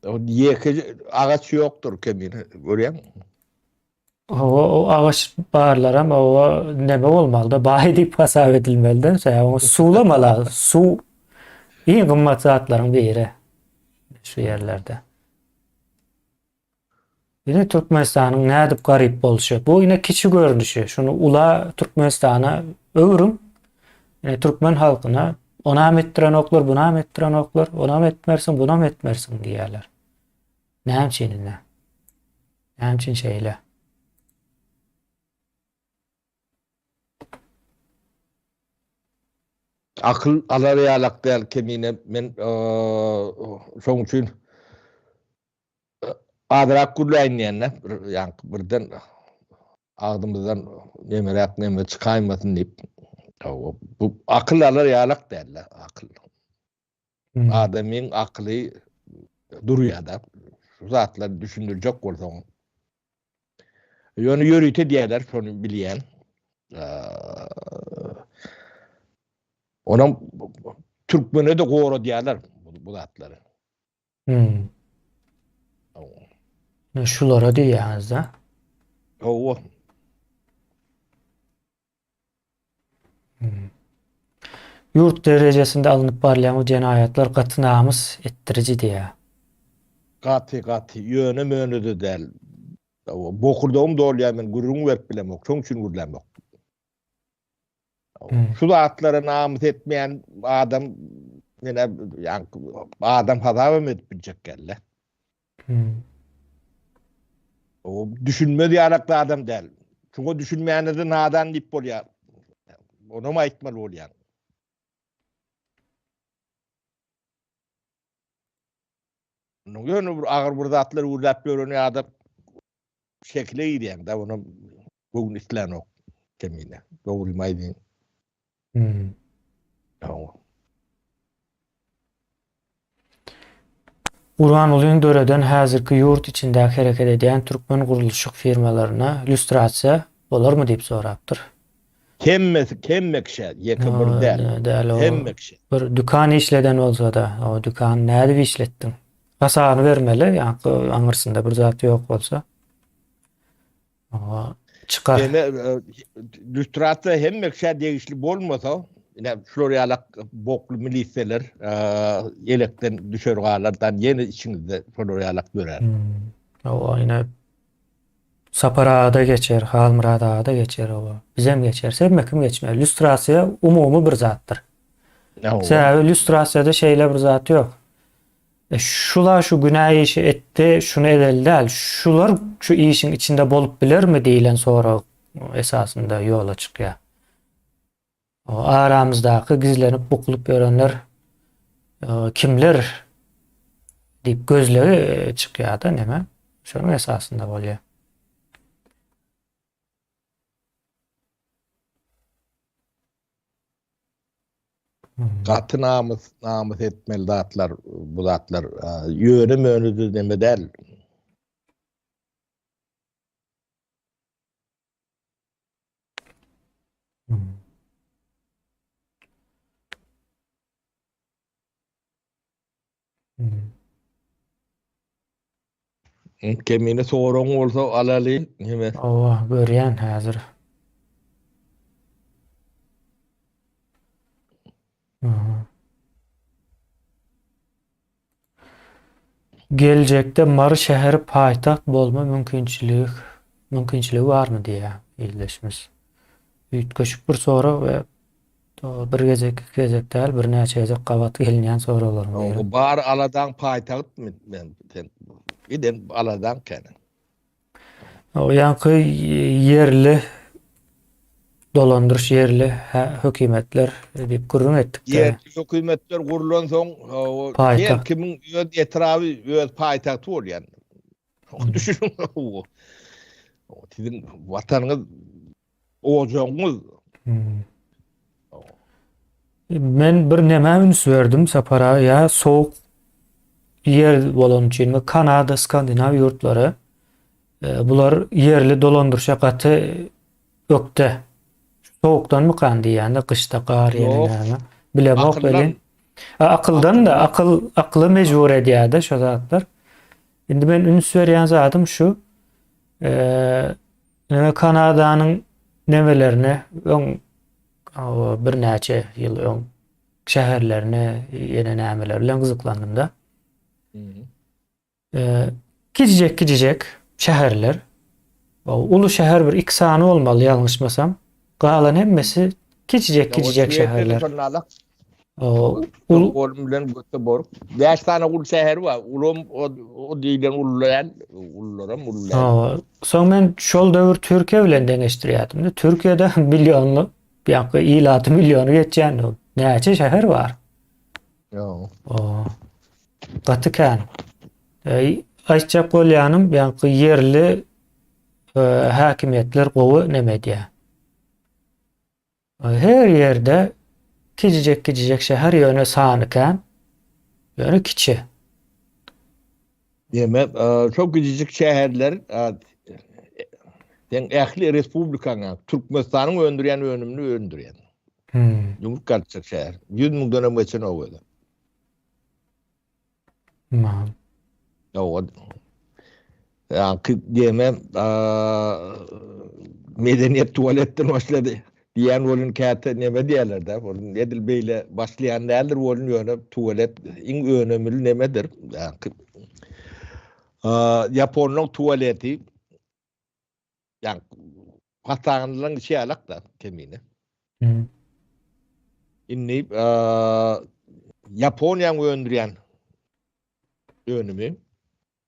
O ýeki agaç ýokdur kemine. Görýän? O ağaç barlar ama o neme olmalı da bayi deyip hasap edilmeli de. O sulamalı. Su iyi kımmat zatların biri şu yerlerde. Yine Türkmenistan'ın ne edip garip boluşu. Bu yine kiçi görünüşü. Şunu ula Türkmenistan'a öğürüm. Yine Türkmen halkına ona mettiren oklar, buna mettiren oklar, ona metmersin, buna metmersin diyorlar. Ne hemçinin ne? Ne hemçin şeyle. Akıl alarýalak däl kemine men şoň üçin adrak gurlaýnýanlar ýa-ni birden agdymyzdan nemerek neme çykaýmasyn diýip bu akıl alarýalak däl akıl. Adamyň akly durýar-da. Şu zatlar düşündirjek bolsaň. Ýöne ýöreýte diýerler, şonu bilýän. Onam Türkmene de gora diýerler bu zatlary. Şulara diýýäňiz da. Owa. Yurt derejesinde alınıp barlayan o cenaýatlar gaty namys ettirici diýär. Gaty ýöne möne de däl. Bokurdağım dolýar men gurrun berip bilemok. Şoň üçin gurlanmak. Şu zatlara namys etmeýän adam mene ýa-ni adam hazap edip biljek gelle. O düşünmedi ýarakda adam däl. Şoňa düşünmeýände nadan diýip bolýar. Onam aýtmaly bolýar. Nöňe bir agyr bir zatlar urlap göreni adam şekle gidiyor da onu bugün islanok kemine. Doğru maydin. Hmm. Owo. Urban ulyň döreden häzirki ýurt içindäki hereket edýän türkmen gurulşyk firmalaryna illüstrasiýa bolarmy diýip sorapdyr. Kemmekşe ýeke bir däl. Däl o Kemmekşe. bir dukan işleden bolsa-da, o dukan näde işletdiň? Hasany bermeli, ýa-ni aňyrsynda bir zat ýok bolsa. O çykar. Ene illüstrasiýa hemmekşe degişli bolmasa, ine şolýalak bokly milisiýeler elekden düşer galardan ýene içiňizde şolýalak görer. O ýene Saparada geçer, Halmyrada da geçer o. Bizem geçer, sebmekim geçmez. Illüstrasiýa umumy bir zatdyr. Sebäbi illüstrasiýada şeýle bir zat ýok. Şular şu günah işi etdi, şunu edeli däl. Şular şu işin içinde bolup bilermi diýilen sonra esasında ýola çykýar. O aramızdaky gizlenip bukulup ýörenler kimler diýip gözleri çykýar da näme? Şonuň esasında bolýar. Gaty namys etmeli zatlar, bu zatlar ýönem önüdür deme däl. Kemine soraň bolsa alaly heme. O görýän häzir. Geljekde Mary şäheri paýtaht bolma mümkinçiligi barmy diýä ýyldaşymyz. Üýtgeşik bir sora we bir gezek däl bir näçe gezek gabat gelinýän soralar. O bar aladan paýtaht men giden aladan kene. O ýanky yerli dolandyryş yerli hökümetler diýip gurrun etdik. Yer hökümetler gurulan soň Paýtaht. kimin öz etraby öz paýtagty bolýan. Düşünün o. Sizin watanyňyz ojaňyz. Men bir näme üns berdim sapara ýa soğuk yer bolan üçin Kanada, Skandinaw ýurtlary bular yerli dolandyrşa gaty ökde. Soğukdan mı kan diýende kışta gar ýene bilemok belin. Akyldan da akly mejbur edýär-de şo zatlar. Indi men üns berýän zatym şu Kanadanyň nemelerine bir näçe ýyl öň şäherlerine ýene nämeler bilen gyzyklandym da. Gidijek şäherler. Ulu şäher bir 2 sany bolmaly ýalňyşmasam. Galan hemmesi gidijek şäherler. Ul bilen Göteborg. 5 tane ul şäher bar. Ulum o diýilen ullara. Soň men şol döwür Türkiýe bilen deňeşdirýärdim. Türkiýede milyonly ýa-ni ýylaty milyony geçýän näçe şäher bar. Gaty kan. Aýtjak bolýanym ýa-ni yerli häkimetler gowy näme diýär. Her ýerde gidijek şäher ýöne sany kan, ýöne kiçi. Demek çok gidijek şäherler ähli respublikaňa Türkmenistanyň öndürýän önümini öndürýän. Ýumurt garçak şäher. 100 000 dönem geçen owada. Demem medeniyet tuvaletden başladı. Diýen bolun käte näme diýerler da? Bolun edil beýle başlaýan nädir bolun ýöne tuvalet iň önemli nemedir? Japonyň tuvaleti ýa hastanalaryň şeýalak da kemine. Inni Japoniýanyň öndürýän önümi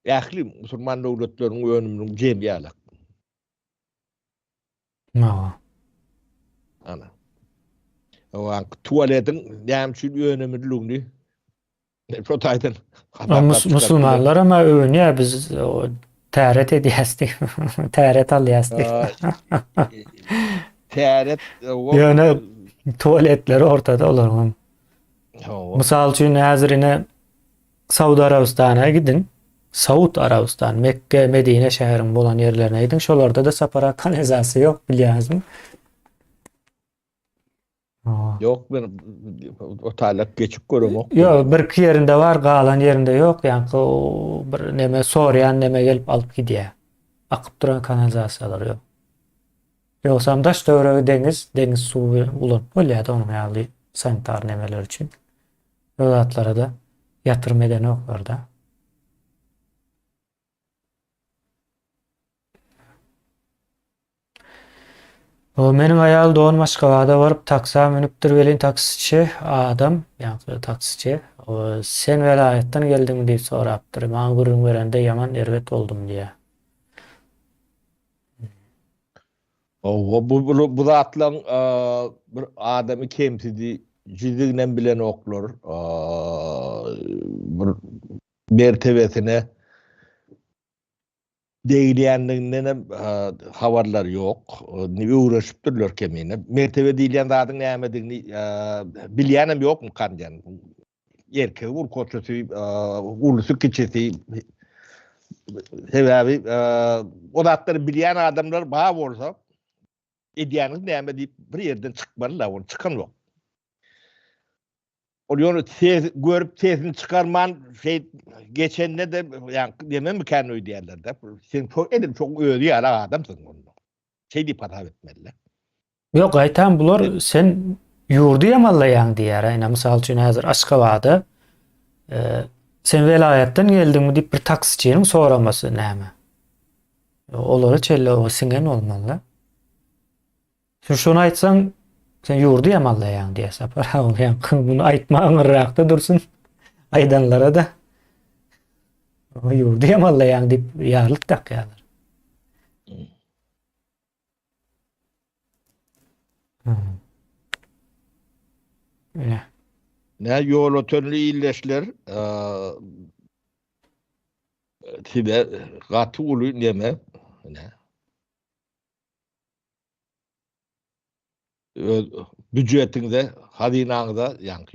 ähli musulman döwletleriň önüminiň jemýalak. Ana. O tuvaletin näme önemliligini şo taýdan musulmanlar ama öňe biz täret edýäsdik. Täret alýasdyk. Täret Ýöne Tuvaletleri ortada olur. Owo. Misal üçin häzirine Saudi Arabistan'a gidin. Saud Arabistan, Mekke, Medine şäherin bolan yerlerine gidin. Şolarda da sapara kanalizasiýa ýok, bilýäňizmi? Yok ben o talak geçip göremok. Yo, bir iki yerinde var, galan yerinde yok. Yani o bir neme sorayan neme gelip alıp gidiyor. Akıp duran kanalizasiyalar yok. Yoksam daş dövregi deniz suyu ulan. Öyle da onun ýaly sanitar nemeler için. O zatlara da yatırım eden oklar da. O meniň aýal doň Maşgabada baryp taksa minipdir welin taksiçi adam, ýa-ni taksiçi. O sen velayetden geldiňmi diýip sorapdyr. Maňa gürrüň berende ýaman erwet boldum diýe. Bu zatlaň bir adamy kemsidi jiziginden bilen oklar. Bir mertebesine değilýändiginden habarlar ýok. Niwe uğraşypdyrlar kemine. Mertebe diýilýän zadyň nämedigini bilýänem ýokmy kanjan. Erkek ur koçusy, ulusy kiçesi. Sebäbi o zatlary bilýän adamlar baý bolsa edýäniz näme diýip bir ýerden çykmalylar, ol çykan ýok. Ol ýonu görüp sesini çıkarman şey geçende de yani demem mi kendi ödeyenler de sen çok edim çok ödü ya adamsın onu. Şey diýip hatap etmeliler. Yok aytan bular sen yurdu yamallayan diýer. Aýna mysal üçin häzir Aşgabatda sen velayetden geldiňmi diýip bir taksiçiniň soramasy näme? Olary çelle o singen bolmaly. Sen şonu aýtsaň sen yurdu yamallayan diýe sapar. Bunu aýtmagyňrakda dursun. Aýdanlara da o yurdu yamallayan diýip ýarlyk takýarlar. Öyle. Ne yol ötönlü illeşler tide gatı ulu neme ne büdjetinde hadinaňyda ýa-ni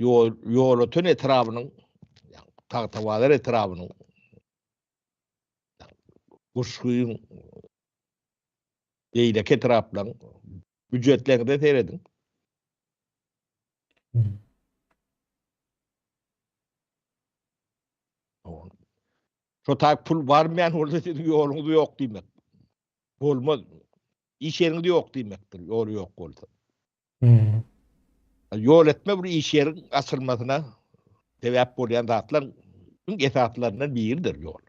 yol ötön etrabynyň tagtawalar etrabynyň guşguýyň eýlek etraplaryň büdjetlerinde seredin. Şo tak pul barmayan orada ýoluňyz ýok diýmek. Bolmaz. İş ýeriňizde ýok diýmekdir. Ýol ýok bolsa. Ýol etme bir iş ýeriň açylmasyna sebäp bolýan zatlar esaslaryndan biridir ýol.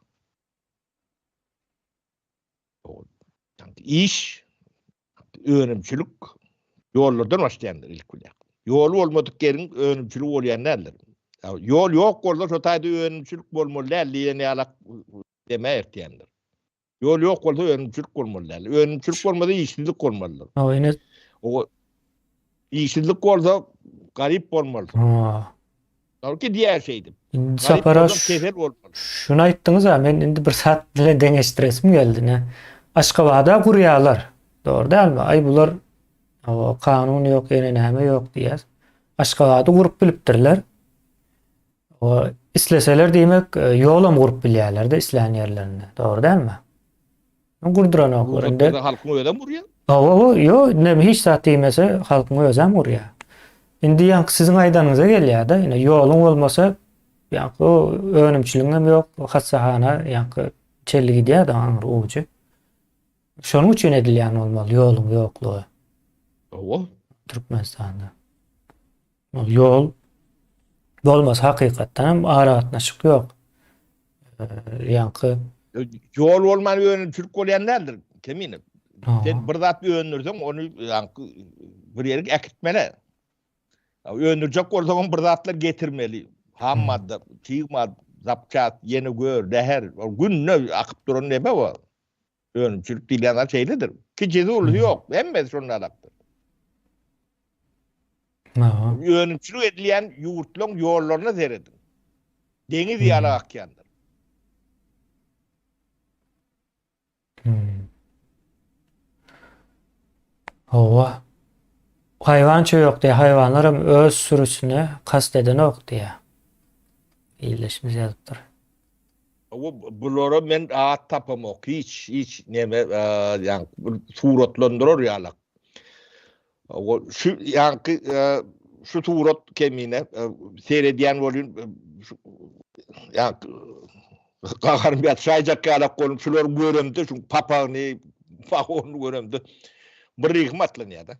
İş önümçülük ýollardan başlaýandyr ilk günden. Ýol bolmadyk ýeriň önümçülük bolýan nädir? Yol ýok bolsa şo taýda önümçülük bolmaly, ýa-ni alak demek diýendir. Yol ýok bolsa önümçülük bolmaly. Önümçülük bolmady işsizlik bolmaly. Oýne O işsizlik bolsa garyp bolmaly. Ki diğer şeydi. Sapara şunu aýtdyňyz ha, men indi bir saat bilen deňeşdiresim geldi ne. Aşgabatda gurýarlar. Dogry dälmi? Ay bular o kanun ýok, näme ýok diýär. Aşgabatda gurup bilipdirler. O isleseler diýmek ýolum gurup bilýärler de isläň ýerlerine. Dogry dälmi? Gurduran oklarynda halkyň öýden burýar. Yo, näme hiç zat diýmese halkyň özem urýar. Indi ýa siziň aýdanyňyza gelýär da, ýa ýoluň bolmasa ýa o önümçiligiň ýok, hassahana ýa çelligi diýär da aňyr uwjy. Şonuň üçin edilýän bolmaly ýoluň ýoklugy. Owa. Türkmenistanda. Yol bolmaz hakykatdan hem aragatnaşyk ýok. Ýa-ni yol bolman önümçülük bolýan nädir? Kemine. Sen bir zat öňürseň onu bir ýerge äkitmeli. Öňürjek bolsaň bir zatlar getirmeli. Ham madda, çyýma, zapçat, ýene gör, däher, günne akyp duran näme bar? Önümçülük diýilýän şeylidir. Kiçizi uly ýok, hemme şonda alakdyr. Önümçülük edilýän ýurtlaryň ýollaryna seredin. Deňiz ýaly akýandyr. hayvançı yok diye hayvanlarım öz sürüsüne kasteden yok diye. İyileşmiş yazıptır. Bulara men aat tapamok hiç neme yani suratlandırır yalak. Şu yani şu surat kemine seyrediyen volün yani kakarım bir sayacak yalak kolum şular göründü şu papağını papağını göründü. Bir hikmatla ne da.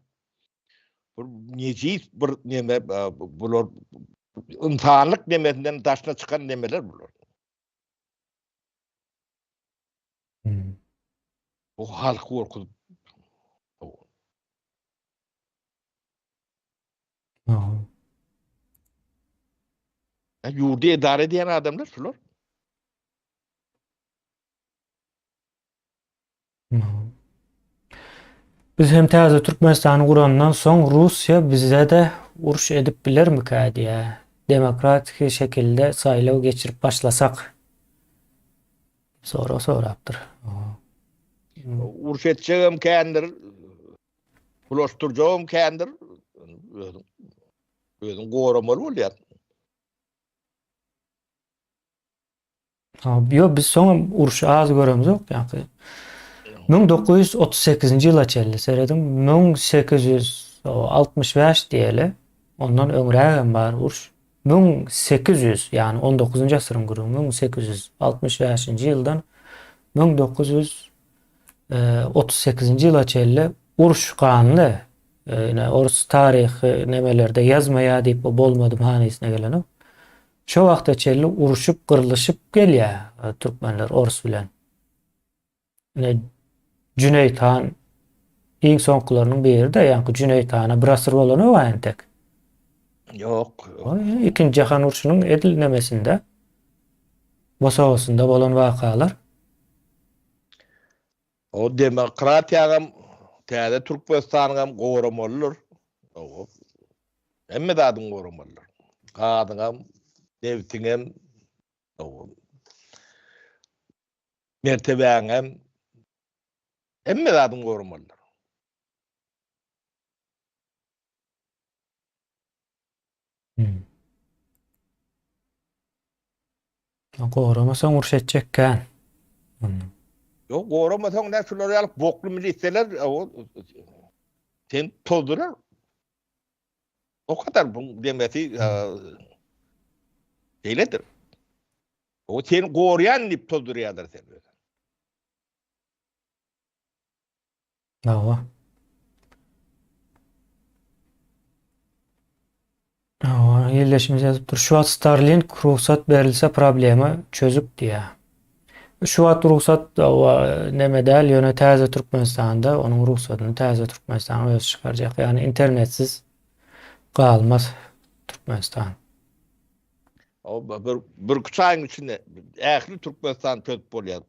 Neciz bir neme bular insanlık nemesinden taşına çıkan nemeler bular. Hmm. O halk korkup Aha. yurdu idare eden adamlar şular. Aha. Biz hem täze Türkmenistan'ı kurandan soň Rusya bize de uruş edip bilermik diye. Demokratik şekilde saýlaw geçirip başlasak. Sonra sorapdyr. Uruş edeceğim kendir, bulaştıracağım kendir, özüm goramalı bolýar. Yo biz soň uruş az göremizok ýa-ni. 1938-nji ýyla çelli seredim. 1865 diýeli. Ondan öňrägem bar uruş. 1800 yani 19-njy asyryň gurumy 1865-nji ýyldan 1938-nji ýyla çelli uruş ganyny orus taryhy nemelerde ýazmaýa diýip bolmady manysyna gelen o. Şo wagtda çelli uruşup gyrlyşyp gelýär türkmenler orus bilen. Cüneyt Han iň soňkullarynyň biri de ýa-ni Cüneyt Hana bir asyr bolany o tek. Yok. İkinci Jahan Uruşunyň edilemesinde Bosowasynda bolan wakalar. O demokratiýagam täze Türkmenistanyň goramalydyr. O emme dadyn goramalydyr. Gadyňam, dewtiňem, o mertebäňem emme dadyn goramalydyr. Goramasaň uruş etjekkä. Yok goramasaň näme şular ýalyk bokly milisiýeler o sen toldurar. O kadar bu demeti eyledir. O sen gorýan dip toldurýardyr sen. Awa. Awa, ýerleşmesi ýazypdyr. Şu wagt Starlink ruhsat berilse problemi çözüp diýär. Şu wagt ruhsat neme däl ýöne täze Türkmenistanda onuň ruhsatyny täze Türkmenistan öz çykarjak. Yani internetsiz galmaz Türkmenistan. O bir kuçaýyň içinde ähli Türkmenistan çözüp bolýar.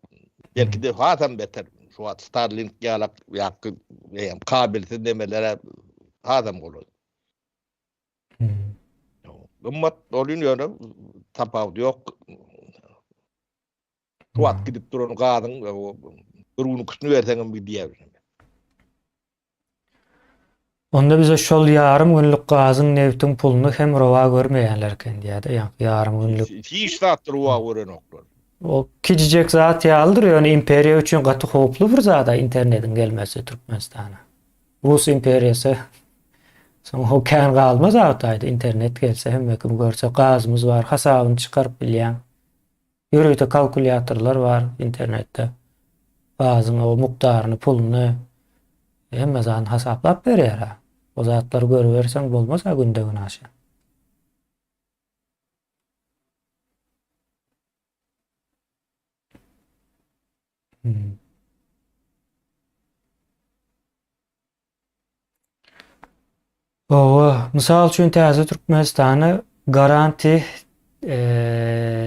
Belki de hatam beter. Şu wagt Starlink ýalap ýa-ni kabelsiz demelere hatam bolar. Ümmet olun ýöne tapawdy ýok. Şu wagt gidip duran gadyň bir gün küsünü berseňem bir diýär. Onda bize şol yarım günlük gazyň newtiň puluny hem rowa görmeýärlerken diýär. Yarım günlük. Hiç satdyr wa gören oklar. O kiçijek zat ýaldyr, ýöne imperiýa üçin gaty hoply bir zada internetiň gelmesi Türkmenistana. Rus imperiýasy soň o kän galmaz awtaýdy internet gelse hemme kim görse gazymyz bar, hasabyny çykaryp bilýän. Ýörekde kalkulýatorlar bar internetde. Gazyň o mukdaryny, puluny hemme zat hasaplap berýär. O zatlary görüberseň bolmaz günde gün aşa. Misal üçin täze Türkmenistany garanti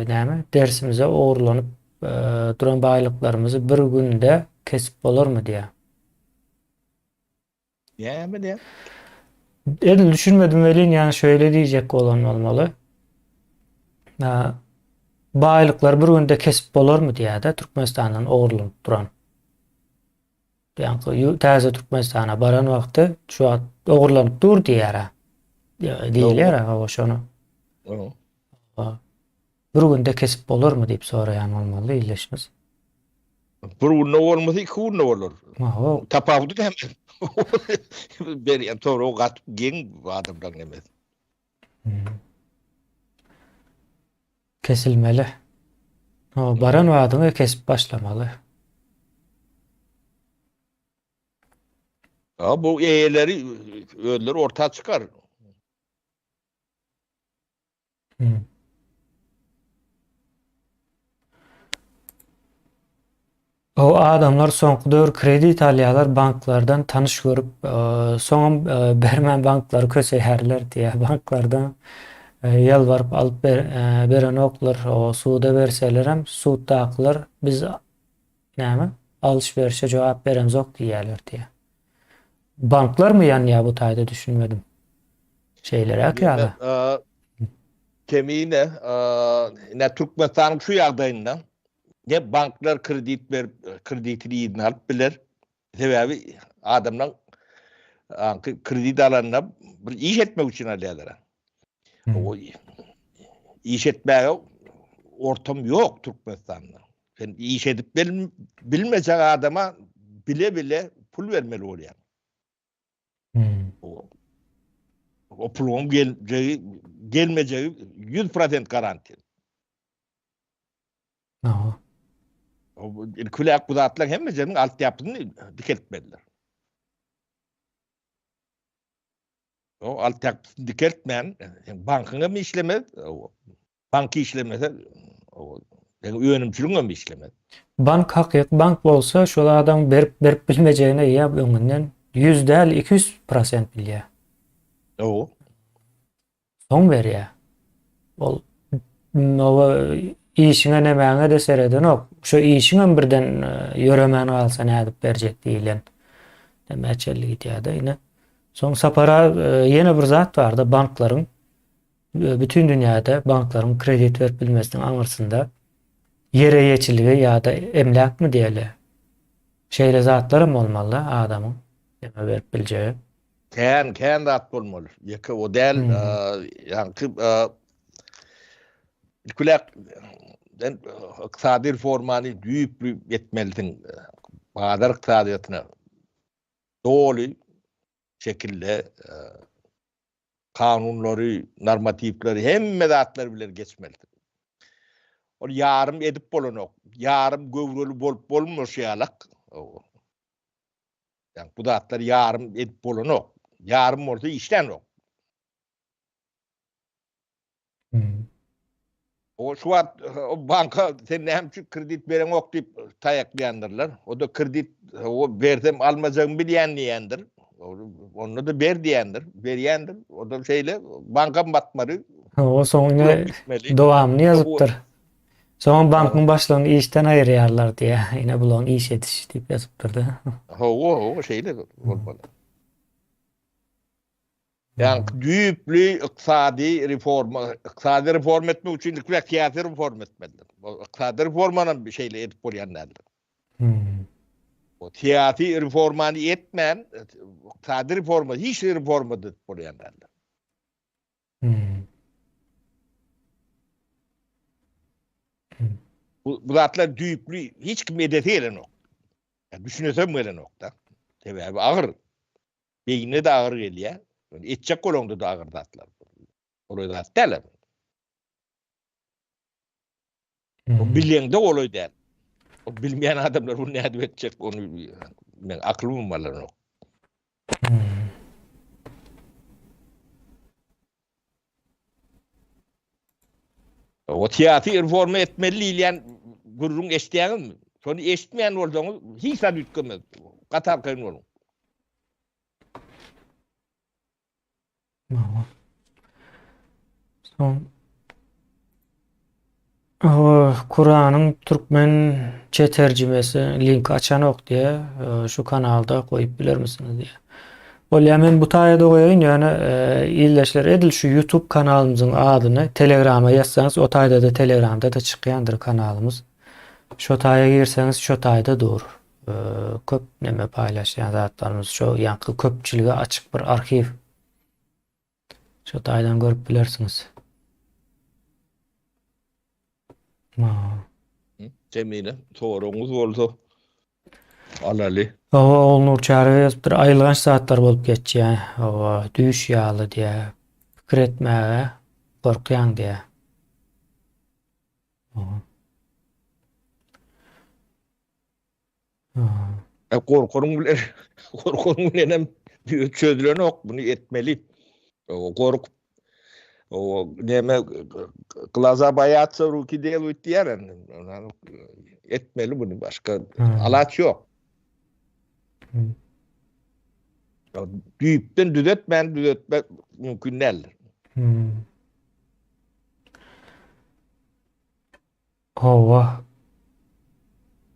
näme dersimize oğurlanyp duran baýlyklarymyzy bir günde kesip bolarmy diýär. Näme diýär? Edil düşünmedim velin yani şöyle diyecek olan olmalı. Baýlyklar bir günde kesip bolarmy diýär de Türkmenistandan oğurlanyp duran. Yani täze Türkmenistana baran wagty şu an ogurlanyp dur diýär. Diýilýär o şonu. O. Bir günde kesip bolarmy diýip soraýan bolmaly illeşmez. Bir günde olmasa 2 günde olur. O Tapawdy hem berýän tory o gatyp geň adamdan emes. kesilmeli. O baran wagtyny kesip başlamaly. Bu eýeleri öýler orta çıkar. O adamlar soňky döwür kredit alýarlar banklardan tanış görüp, soňam bermän banklary köseýärler diýe banklardan ýalbaryp alyp beren oklar o suda berseler hem suddaklar biz näme alışverişe jogap beremiz ok diýerler diýe. Banklar mı ýanýar bu taýda düşünmedim. Şeyler ýaly. Kemine ne Türkmenistan şu ýagdaýynda ne banklar kredit berip kreditini ýygyny alyp biler. Sebäbi adamdan kredit alanda bir iş etmek üçin alýarlar. O iş etmäge ortam ýok Türkmenistanda. Sen iş edip bilmejek adama bile bile pul vermeli bolýar. O pulun gelmeyeceği 100% garanti. O külek budatlar hemmejenin altyapysyny dikeltmediler. O altyapysyny dikeltmän bankyňa mı işlemez? Banky işlemese o öňümçülüğe mi işlemez? Bank hakyk bank bolsa şol adam berip bilmejegine ýa öňünden 100 däl 200% bilýär. O. Soň berýär. Ol işiňe nämäňe de sereden ok. Şo işiňe birden ýöremäni alsa nädip berjek diýilen. Demäçeligi diýär-de ine. Soň sapara ýene bir zat bar-da banklaryň bütün dünýäde banklaryň kredit berip bilmesiniň aňyrsynda ýere ýeçiligi ýa-da emlak mı diýeli. Şeýle zatlarym bolmaly adamyň deme berip biljegi. Kän zat bolmaly. Ýeke o däl ýa-ni külek iqtisadi reformany düýüp etmelisin. Bazar iqtisadiýatyna doly şekilde kanunlary, normativleri hemme zatlar bilen geçmelidir. O yarım edip bolanok, yarım göwreli bolup bolmaşýarlyk. Yani bu zatlar yarım edip bolanok, yarım bolsa işten ok. O şu wagt o banka sen näme kredit beren ok diýip taýaklaýandyrlar. O da kredit o bersem almajagym bilýän diýendir. Onu da ber diýendir, berýändir. O da şeýle banka batmary. O soňra dowamly ýazypdyr. Soň bankyň başlygyny işden aýyrýarlar diýe. Ine bulan iş etiş diýip ýazypdyrdy. O şeýle bolmaly. Yani düýüpli iqtisadi reform etmek üçin siyasi reform etmelidir. O iqtisadi reformanyň bir şeýle edip bolýanlar. O siyasi reformany etmän iqtisadi reforma hiç reforma edip bolýanlar. Bu zatlar düýüpli hiç kim edeti elenok. Yani düşünesem elenokda. Sebäbi agyr. Beýine de agyr gelýär. Etçek kolonda da agyr zatlar. Oloy zat däl. O bilýände oloy däl. O bilmeýän adamlar bunu näde etjek onu men aklym bolmaly. O siyasi reforma etmeli diýen gurrun eşdiýäňmi? Şonu eşitmeýän bolsaňyz hiç zat ütgemez. Gatar kyn bolun. Kur'anyň türkmençe terjimesi link açan ok diye şu kanalda koyup biler misiniz diye. Bolýa men bu taýda goýaýyn ýöne illeşler edil şu YouTube kanalymyzyň adyny Telegram'a ýazsaňyz o taýda da Telegram'da da çykýandyr kanalymyz. Şo taýa girseňiz şo taýda dur. köp neme paylaşýan zatlarymız şo ýanky köpçülige açyk bir arxiv. Şo taýdan görüp bilersiňiz. Cemile, soruňuz bolsa alaly. Olnur çare ýazypdyr. Aýylganç saatlar bolup geçýär. Düýş ýaly diýe. Pikir etmäge gorkýan diýe. Korkurum bilen korkurum bilen çözülen ok bunu etmeli. O korkup o neme glaza bayatsa ruki değil ütdiýär. Etmeli bunu başka alaç yok. Düýpden düzetmek mümkün değil. Owa.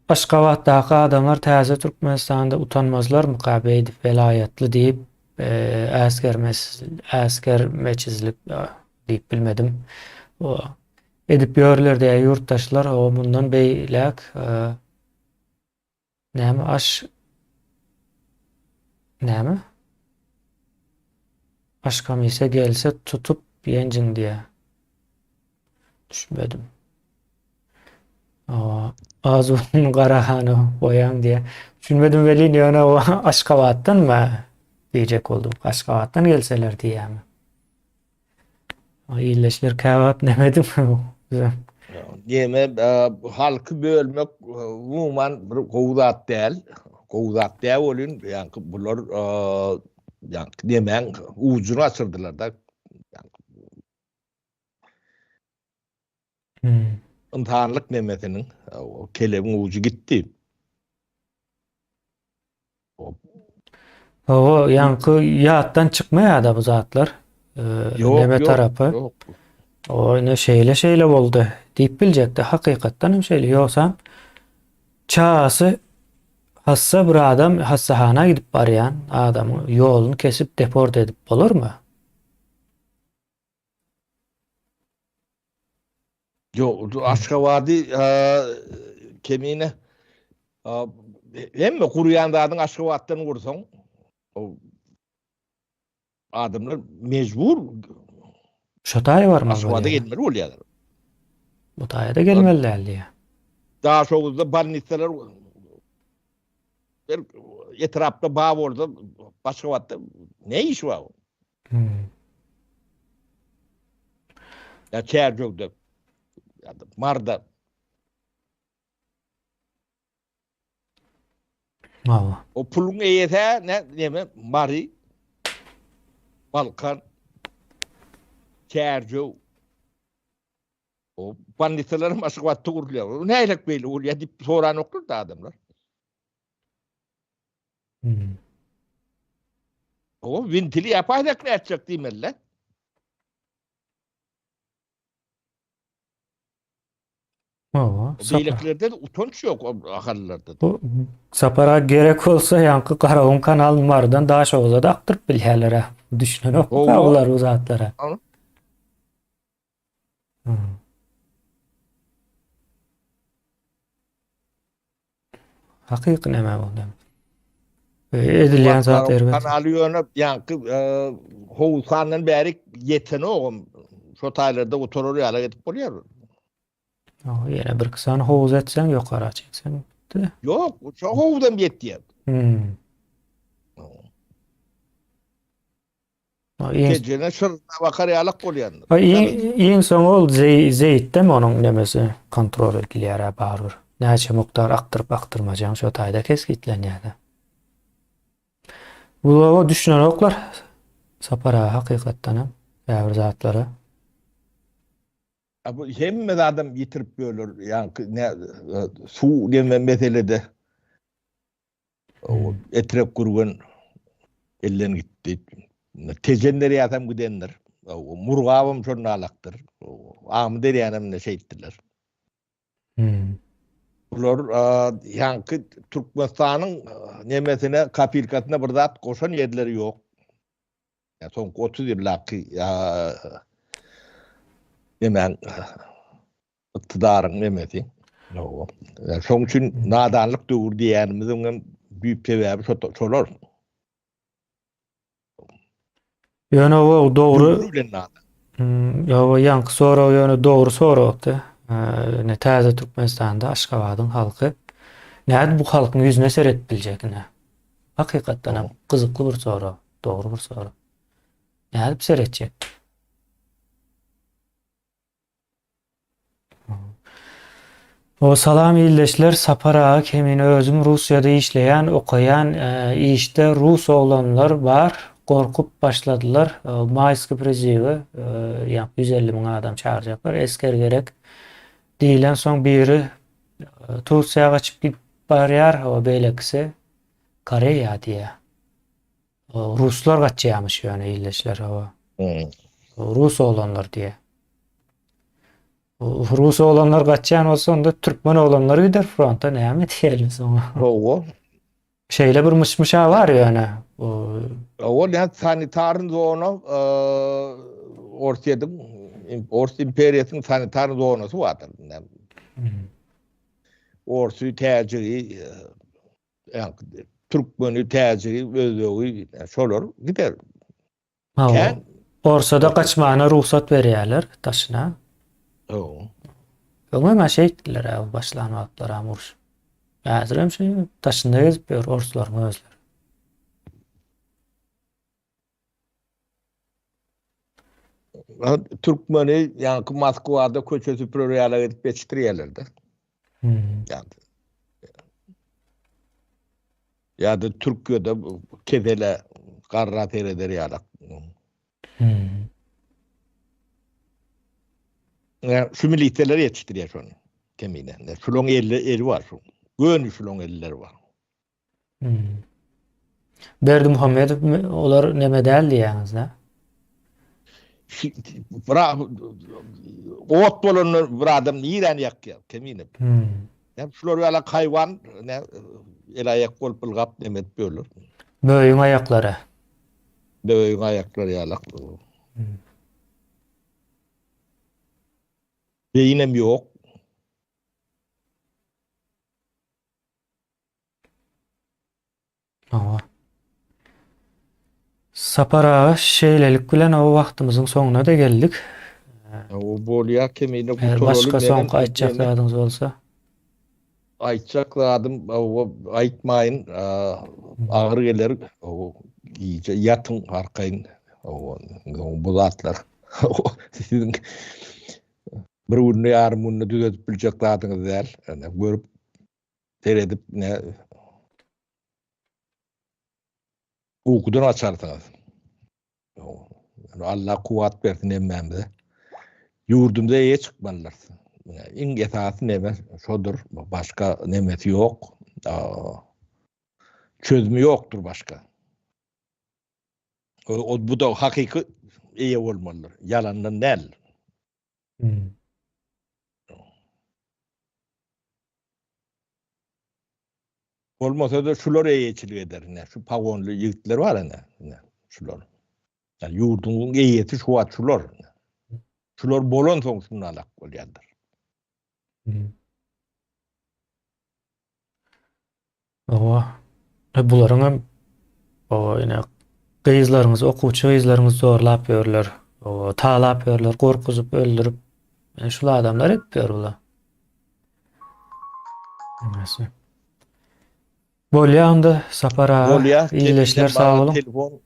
Aşgabatdaky adamlar täze Türkmenistanda utanmazlar mı Kabe edip velayetli diýip äsgermeçizlik diýip bilmedim. O edip ýörler diýe ýurtdaşlar o mundan beýlek näme aşkam ise gelse tutup ýenjiň diýe. Düşünmedim. Ağzını qarahany boyan diye. Düşünmedim veli ýöne o Aşgabatdan mı diyecek oldum. Aşgabatdan gelseler diye mi? İyileşler kebap demedim. Yeme halkı bölmek umuman bir gowzat değil. Gowzat diye bolun yani bular yani demen ucunu açırdılar da imtihanlık nemesinin o kelemin ucu gitti. O yankı yattan çıkmaya da bu zatlar. Neme tarafı. Yok. O ne şeyle oldu. Deyip bilecekti. Hakikatten hem şeyle. Yoksa çağası hassa bir adam hassahana gidip barayan adamı yolunu kesip deport edip olur mu? Yok. Aşgabady kemine hem kuruyan dadın Aşgabatdan gursaň o adamlar mecbur Şotay var mı? Aşgabat'a gelmeli bolýar. Bu tayada gelmeliler diye. Daha şoğuzda balnistalar bir etrapda bağ orada Aşgabat'ta ne iş var? Ya Çerjok'da ya da Marda. Allah. O pulun eýete ne Mari, Balkan, Çerjok. O balnistalar Aşgabat'ta gurulýar. Näýlek beýle bolýar diýip soran oklar da adamlar. O vintili yapaýdak näçek diýmeler. Beýleklerde de utanç ýok o ahallarda. Sapara gerek olsa yankı Karagun kanalın vardan daha şoğuza da aktarıp bilýärler. Düşünen oklar o zatlara. Hakyky näme boldy? Edilýän zat erbet. Kanaly ýöne yankı howuzandan bäri ýetene ogum. Şo taýlarda oturar ýala getip bolýar. Ýene bir kysany hovuz etsen ýokara çeksen. Yok, şo howuzdan ýetýär. Gecene şurda bakar ýalyk bolýandyr. Iň soň ol Zeýitde onuň nemesi kontrol edilýär barbyr. Näçe mukdar aktyrmajaň şo taýda keskitlenýär. Bu düşünen oklar sapara hakykatdan hem bäzir zatlara. Bu hemme adam yitirip bölür. Yani su deme meselede o etrep kurgan elden gitti. Tejenleri yatam gidenler. O murgabım şonda alaktır. Am deryanam ne şey ettiler. Bular yankı Türkmenistan'ın nemesine kapilkatına bir zat koşan yerleri yok. Ya son 30 yıllık hemen iktidarın nemesi. O. Şoň üçin nadanlyk döwür diýänimiziň büyük sebäbi şolar. Ýöne o dogry. Döwür bilen nadan. Ýa ýanky soraw ýöne dogry sorawdy. Ne täze Türkmenistanda Aşgabatyň halky näde bu halkyň ýüzüne seret biljekine? Hakykatdan hem gyzykly bir soraw, dogry bir soraw. Näde seretjek? O salam ýyldaşlar, sapara kemini özüm Russiýada işleýän, okaýan, işte Rus oglanlar bar. Korkup başladylar. Mayski prizivi, ýa 150 000 adam çağırjaklar. Esker gerek diýilen soň biri Turkiýaga gaçyp gidip barýar, o beýlekisi Koreýa diýe. Ruslar gaçýarmyş ýöne ýyldaşlar o. Rus oglanlar diýe. Rus oglanlar gaçýan bolsa onda türkmen oglanlary gider fronta, näme diýelim soňa. O. Şeýle bir mışmışa var ýöne. O näme sanitaryn zona Orsiýadyň Ors imperiýasynyň sanitar zonasy bardyr. Orsuy täjiri türkmeni täjiri özögi şolar gider. Ken Orsada kaçmağına ruhsat berýärler taşına. o. Öňe şey etdiler başlanmaklar amuruş. Häzir hem şey taşynda gezip ber orslaryň özleri. Türkmeni ýa-ni Moskwada köçe süpürýärler edip geçirýärler-de. Ya da Türkiye'de kefele garra tereder ýalak. Şu militeler yetiştirýär şonu. Kemine. Şuloň eli var şu. Göni şuloň elleri var. Berdi Muhammedow olar neme däl diýäňiz da? Ot bolan bir adam ýeren ýakýar kemine. Şular ýala haýwan el ayak bolup ılgap demet bölür. Möýüň aýaklary. Möýüň aýaklary ýalak. Beýinem ýok. Sapara şeýlelik bilen o wagtymyzyň soňuna da geldik. O bolýar kemine bu torolu. Başga soňky aýtjaklarymyz bolsa. Aýtjakladım, aýtmaýyn, agyr geler, iýje ýatyň arkaýyn, bu zatlar. Siziň bir ünni ýarym ünni düzeltip biljakladyňyz däl, görüp teredip ukudan açardyňyz. Allah kuwat bersin emmemde. Ýurdumda ýe çykmalylar. Iň esasy neme şodur, başga nemeti ýok. Çözümü ýokdur başga. O bu da hakyky eýe bolmalylar. Yalandan näl. Olmasa da şular eýeçilik eder. Şu pagonly ýigitler bar şular. Yani ýurduň eýeti şu wat şular. Şular bolan soň şunu alak bolýardyr. Bularyň hem gyzlaryňyz, okuwçy gyzlaryňyz zorlap ýörler. Talap ýörler, gorkuzyp öldürüp. Şul adamlar etýär bular. Näse. Bolýanda sapara iýleşler sag bolun.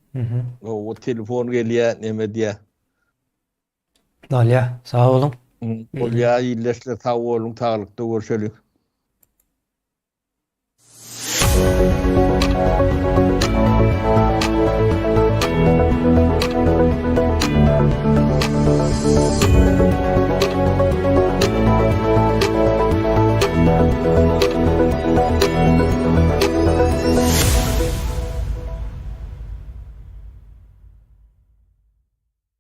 O telefon gelýär neme diýär. Dalýa, sag bolun. Bolýar iýleşler sag bolun, taglykda görüşelik.